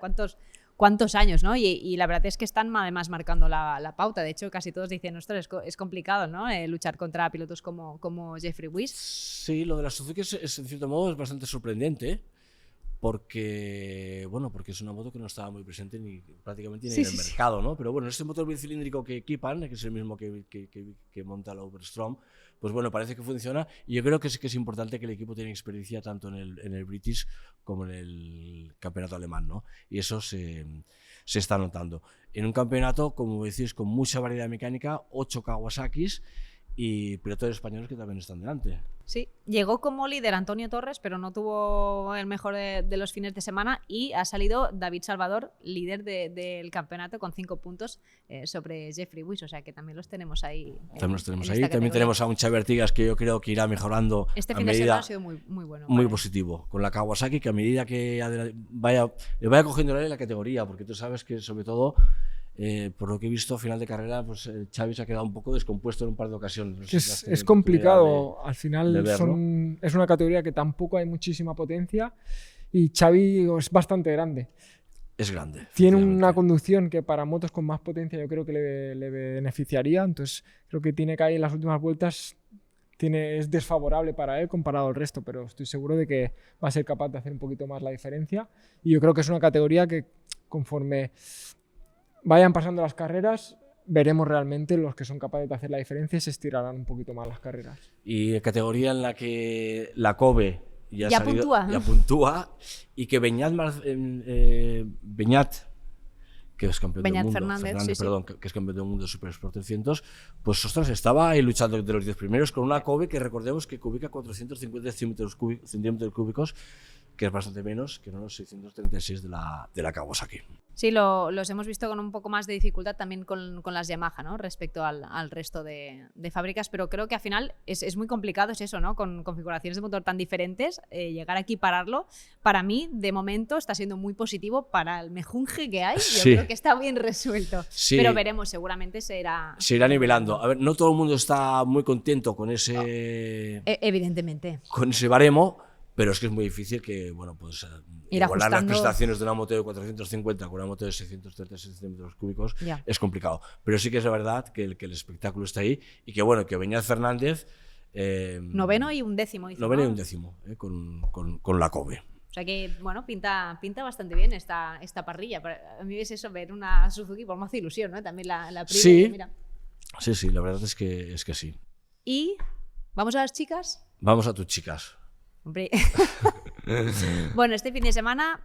cuántos años, ¿no? Y la verdad es que están además marcando la pauta. De hecho, casi todos dicen, ostras, es complicado, ¿no? Luchar contra pilotos como Jeffrey Wyss. Sí, lo de la Suzuki es en cierto modo es bastante sorprendente. Porque es una moto que no estaba muy presente prácticamente ni en el mercado, ¿no? Pero bueno, este motor bicilíndrico que equipan, que es el mismo que monta la Overstrom, pues bueno, parece que funciona y yo creo que sí que es importante que el equipo tenga experiencia tanto en el British como en el campeonato alemán, ¿no? Y eso se está notando. En un campeonato, como decís, con mucha variedad mecánica, 8 Kawasakis y pilotos españoles que también están delante. Sí, llegó como líder Antonio Torres, pero no tuvo el mejor de los fines de semana y ha salido David Salvador, líder del campeonato con 5 puntos sobre Jeffrey Wyss, o sea que también los tenemos ahí. También tenemos a un Xavi Artigas que yo creo que irá mejorando. Este fin de semana ha sido muy bueno. Muy positivo, con la Kawasaki, que a medida que le vaya cogiendo la categoría, porque tú sabes que sobre todo por lo que he visto a final de carrera, pues Xavi se ha quedado un poco descompuesto en un par de ocasiones. No sé si es complicado, al final de es una categoría que tampoco hay muchísima potencia y Xavi es bastante grande. Es grande. Tiene una conducción que para motos con más potencia yo creo que le beneficiaría, entonces creo que tiene que ir en las últimas vueltas, es desfavorable para él comparado al resto, pero estoy seguro de que va a ser capaz de hacer un poquito más la diferencia y yo creo que es una categoría que conforme vayan pasando las carreras, veremos realmente los que son capaces de hacer la diferencia y se estirarán un poquito más las carreras. Y categoría en la que la Kobe ya puntúa y que Beñat, que es campeón del mundo, Fernández, que es campeón del mundo de Super Sport 300, pues ostras, estaba ahí luchando entre los 10 primeros con una Kobe que recordemos que cubica 450 centímetros cúbicos, que es bastante menos que los 636 de la Kawasaki. Sí, los hemos visto con un poco más de dificultad también con las Yamaha, ¿no? Respecto al resto de fábricas, pero creo que al final es muy complicado, es eso, ¿no? Con configuraciones de motor tan diferentes, llegar a equipararlo, para mí, de momento, está siendo muy positivo para el mejunje que hay. Yo creo que está bien resuelto, pero veremos, seguramente se irá nivelando. A ver, no todo el mundo está muy contento con ese... Evidentemente. Con ese baremo, pero es que es muy difícil que, bueno, pues igualar las prestaciones de una moto de 450 con una moto de 636 centímetros cúbicos es complicado. Pero sí que es verdad que el espectáculo está ahí y que, bueno, que Beñat Fernández... noveno y un décimo. Noveno y un décimo, con la Kobe. O sea que, bueno, pinta bastante bien esta parrilla. A mí es eso, ver una Suzuki, por más ilusión, ¿no? También la Aprilia, sí. Mira. Sí, la verdad es que sí. ¿Y vamos a las chicas? Vamos a tus chicas. Hombre. Bueno, este fin de semana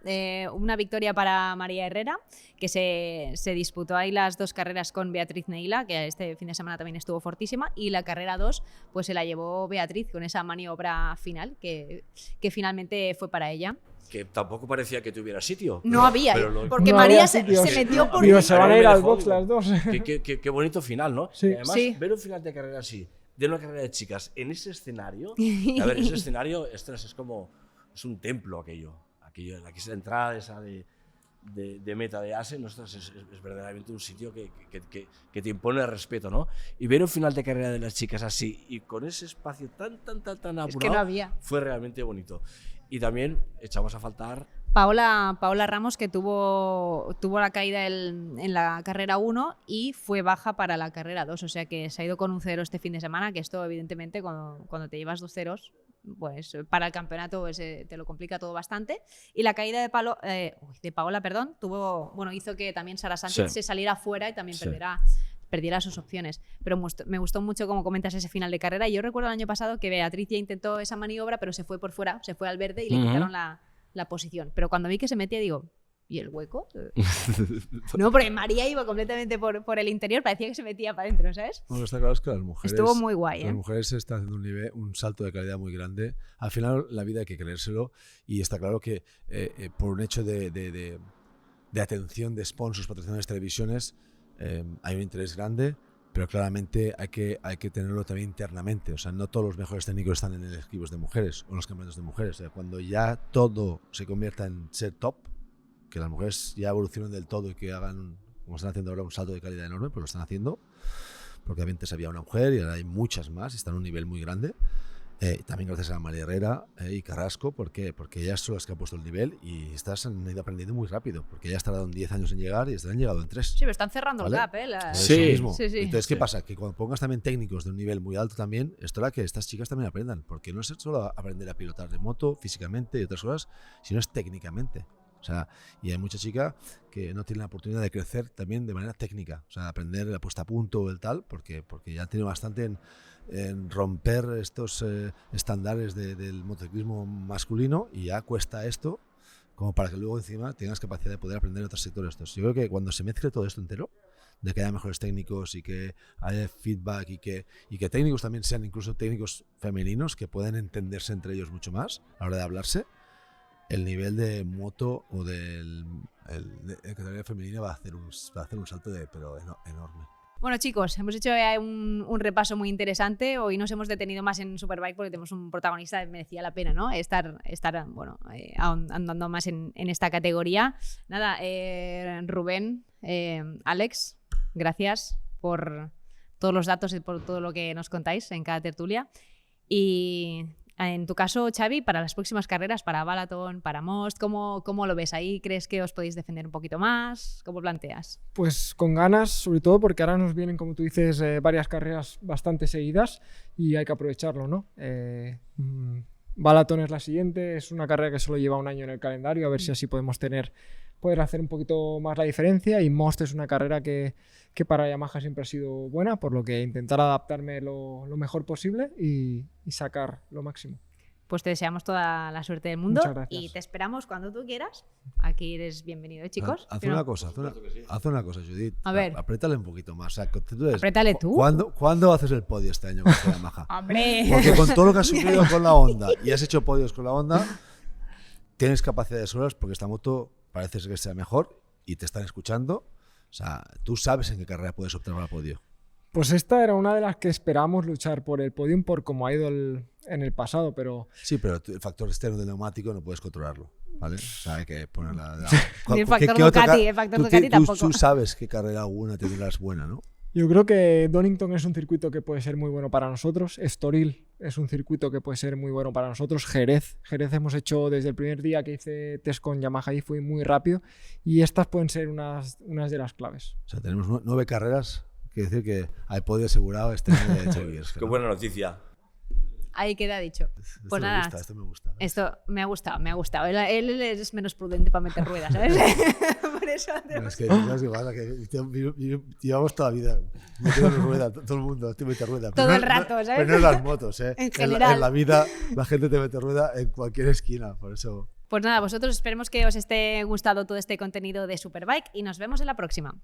una victoria para María Herrera, que se disputó ahí las 2 carreras con Beatriz Neila, que este fin de semana también estuvo fortísima, y la carrera 2 pues se la llevó Beatriz con esa maniobra final que finalmente fue para ella. Que tampoco parecía que tuviera sitio. No había, porque No María había se sitios. metió por... Digo, se van a ir al Digo, box las dos. Qué bonito final, ¿no? Sí. Y además, Sí. ver un final de carrera así, de una carrera de chicas, en ese escenario, a ver, ese escenario, es como, es un templo aquello, la que es la entrada esa de meta de Asen, es verdaderamente un sitio que te impone respeto, ¿no? Y ver un final de carrera de las chicas así, y con ese espacio tan apurado, Es que no había. fue realmente bonito. Y también echamos a faltar... Paola Ramos, que tuvo la caída en la carrera 1 y fue baja para la carrera 2, o sea que se ha ido con un 0 este fin de semana, que esto evidentemente cuando te llevas 2 ceros, pues para el campeonato pues, te lo complica todo bastante. Y la caída de Paola, hizo que también Sara Sánchez se saliera fuera y también perdiera sus opciones. Pero me gustó mucho cómo comentas ese final de carrera. Y yo recuerdo el año pasado que Beatriz ya intentó esa maniobra, pero se fue por fuera, se fue al verde y le quitaron la posición. Pero cuando vi que se metía, digo, ¿y el hueco? No, porque María iba completamente por el interior, parecía que se metía para adentro, ¿sabes? Bueno, está claro es que las mujeres... Estuvo muy guay, Las mujeres se están haciendo un salto de calidad muy grande. Al final, la vida hay que creérselo, y está claro que por un hecho de atención de sponsors, patrocinadores, televisiones, hay un interés grande, pero claramente hay que tenerlo también internamente. O sea, no todos los mejores técnicos están en los equipos de mujeres o en los campeonatos de mujeres. O sea, cuando ya todo se convierta en ser top, que las mujeres ya evolucionen del todo y que hagan, como están haciendo ahora, un salto de calidad enorme, pues lo están haciendo, porque antes había una mujer y ahora hay muchas más y están a un nivel muy grande. También gracias a María Herrera y Carrasco, ¿por qué? Porque ellas son las que han puesto el nivel y estas han ido aprendiendo muy rápido, porque ellas tardaron 10 años en llegar y estas han llegado en 3. Sí, pero están cerrando ¿vale? el gap, Sí. Sí. Entonces, ¿qué pasa? Que cuando pongas también técnicos de un nivel muy alto también, esto hará que estas chicas también aprendan, porque no es solo aprender a pilotar de moto físicamente y otras cosas, sino es técnicamente. O sea, y hay mucha chica que no tiene la oportunidad de crecer también de manera técnica, o sea, aprender la puesta a punto o el tal, porque ya tiene bastante en romper estos estándares del motociclismo masculino, y ya cuesta esto como para que luego encima tengas capacidad de poder aprender en otros sectores. Yo creo que cuando se mezcle todo esto entero, de que haya mejores técnicos y que haya feedback y que técnicos también sean incluso técnicos femeninos que puedan entenderse entre ellos mucho más a la hora de hablarse, el nivel de moto o de categoría femenina va a hacer un salto pero enorme. Bueno, chicos, hemos hecho un repaso muy interesante. Hoy nos hemos detenido más en Superbike porque tenemos un protagonista que merecía la pena, ¿no? Estar andando más en esta categoría. Nada, Rubén, Alex, gracias por todos los datos y por todo lo que nos contáis en cada tertulia. Y en tu caso, Xavi, para las próximas carreras, para Balaton, para Most, ¿cómo lo ves ahí? ¿Crees que os podéis defender un poquito más? ¿Cómo planteas? Pues con ganas, sobre todo porque ahora nos vienen, como tú dices, varias carreras bastante seguidas y hay que aprovecharlo, ¿no? Balaton es la siguiente, es una carrera que solo lleva un año en el calendario, a ver si así podemos poder hacer un poquito más la diferencia. Y Most es una carrera que para Yamaha siempre ha sido buena, por lo que intentar adaptarme lo mejor posible y sacar lo máximo. Pues te deseamos toda la suerte del mundo y te esperamos cuando tú quieras. Aquí eres bienvenido, chicos. Haz una cosa, Judith. A ver. Apriétale un poquito más. O sea, apriétale tú. ¿Cuándo haces el podio este año con esta Yamaha? ¡Hombre! Porque con todo lo que has sufrido con la Honda y has hecho podios con la Honda, tienes capacidad de sobras, porque esta moto parece que sea mejor y te están escuchando. O sea, tú sabes en qué carrera puedes optar para el podio. Pues esta era una de las que esperábamos luchar por el podium por cómo ha ido en el pasado, pero... Sí, pero el factor externo del neumático no puedes controlarlo, ¿vale? O sea, hay que ponerla... Ni el factor Ducati tampoco. Tú sabes qué carrera alguna tendrás buena, ¿no? Yo creo que Donington es un circuito que puede ser muy bueno para nosotros. Estoril es un circuito que puede ser muy bueno para nosotros. Jerez hemos hecho desde el primer día que hice test con Yamaha y fue muy rápido. Y estas pueden ser unas de las claves. O sea, tenemos 9 carreras. Quiere decir que hay podio asegurado este año de Xavi. Qué buena noticia. Ahí queda dicho. Esto Pues me nada, gusta, esto me gusta. esto me ha gustado. Él es menos prudente para meter ruedas, ¿sabes? Por eso Bueno, es que ¿sabes qué pasa? Que llevamos toda la vida metiendo ruedas, todo el mundo te mete rueda. Todo el rato, ¿sabes? Pero no en las motos, ¿eh? En general. En la vida la gente te mete rueda en cualquier esquina, por eso. Pues nada, vosotros esperemos que os esté gustando todo este contenido de Superbike y nos vemos en la próxima.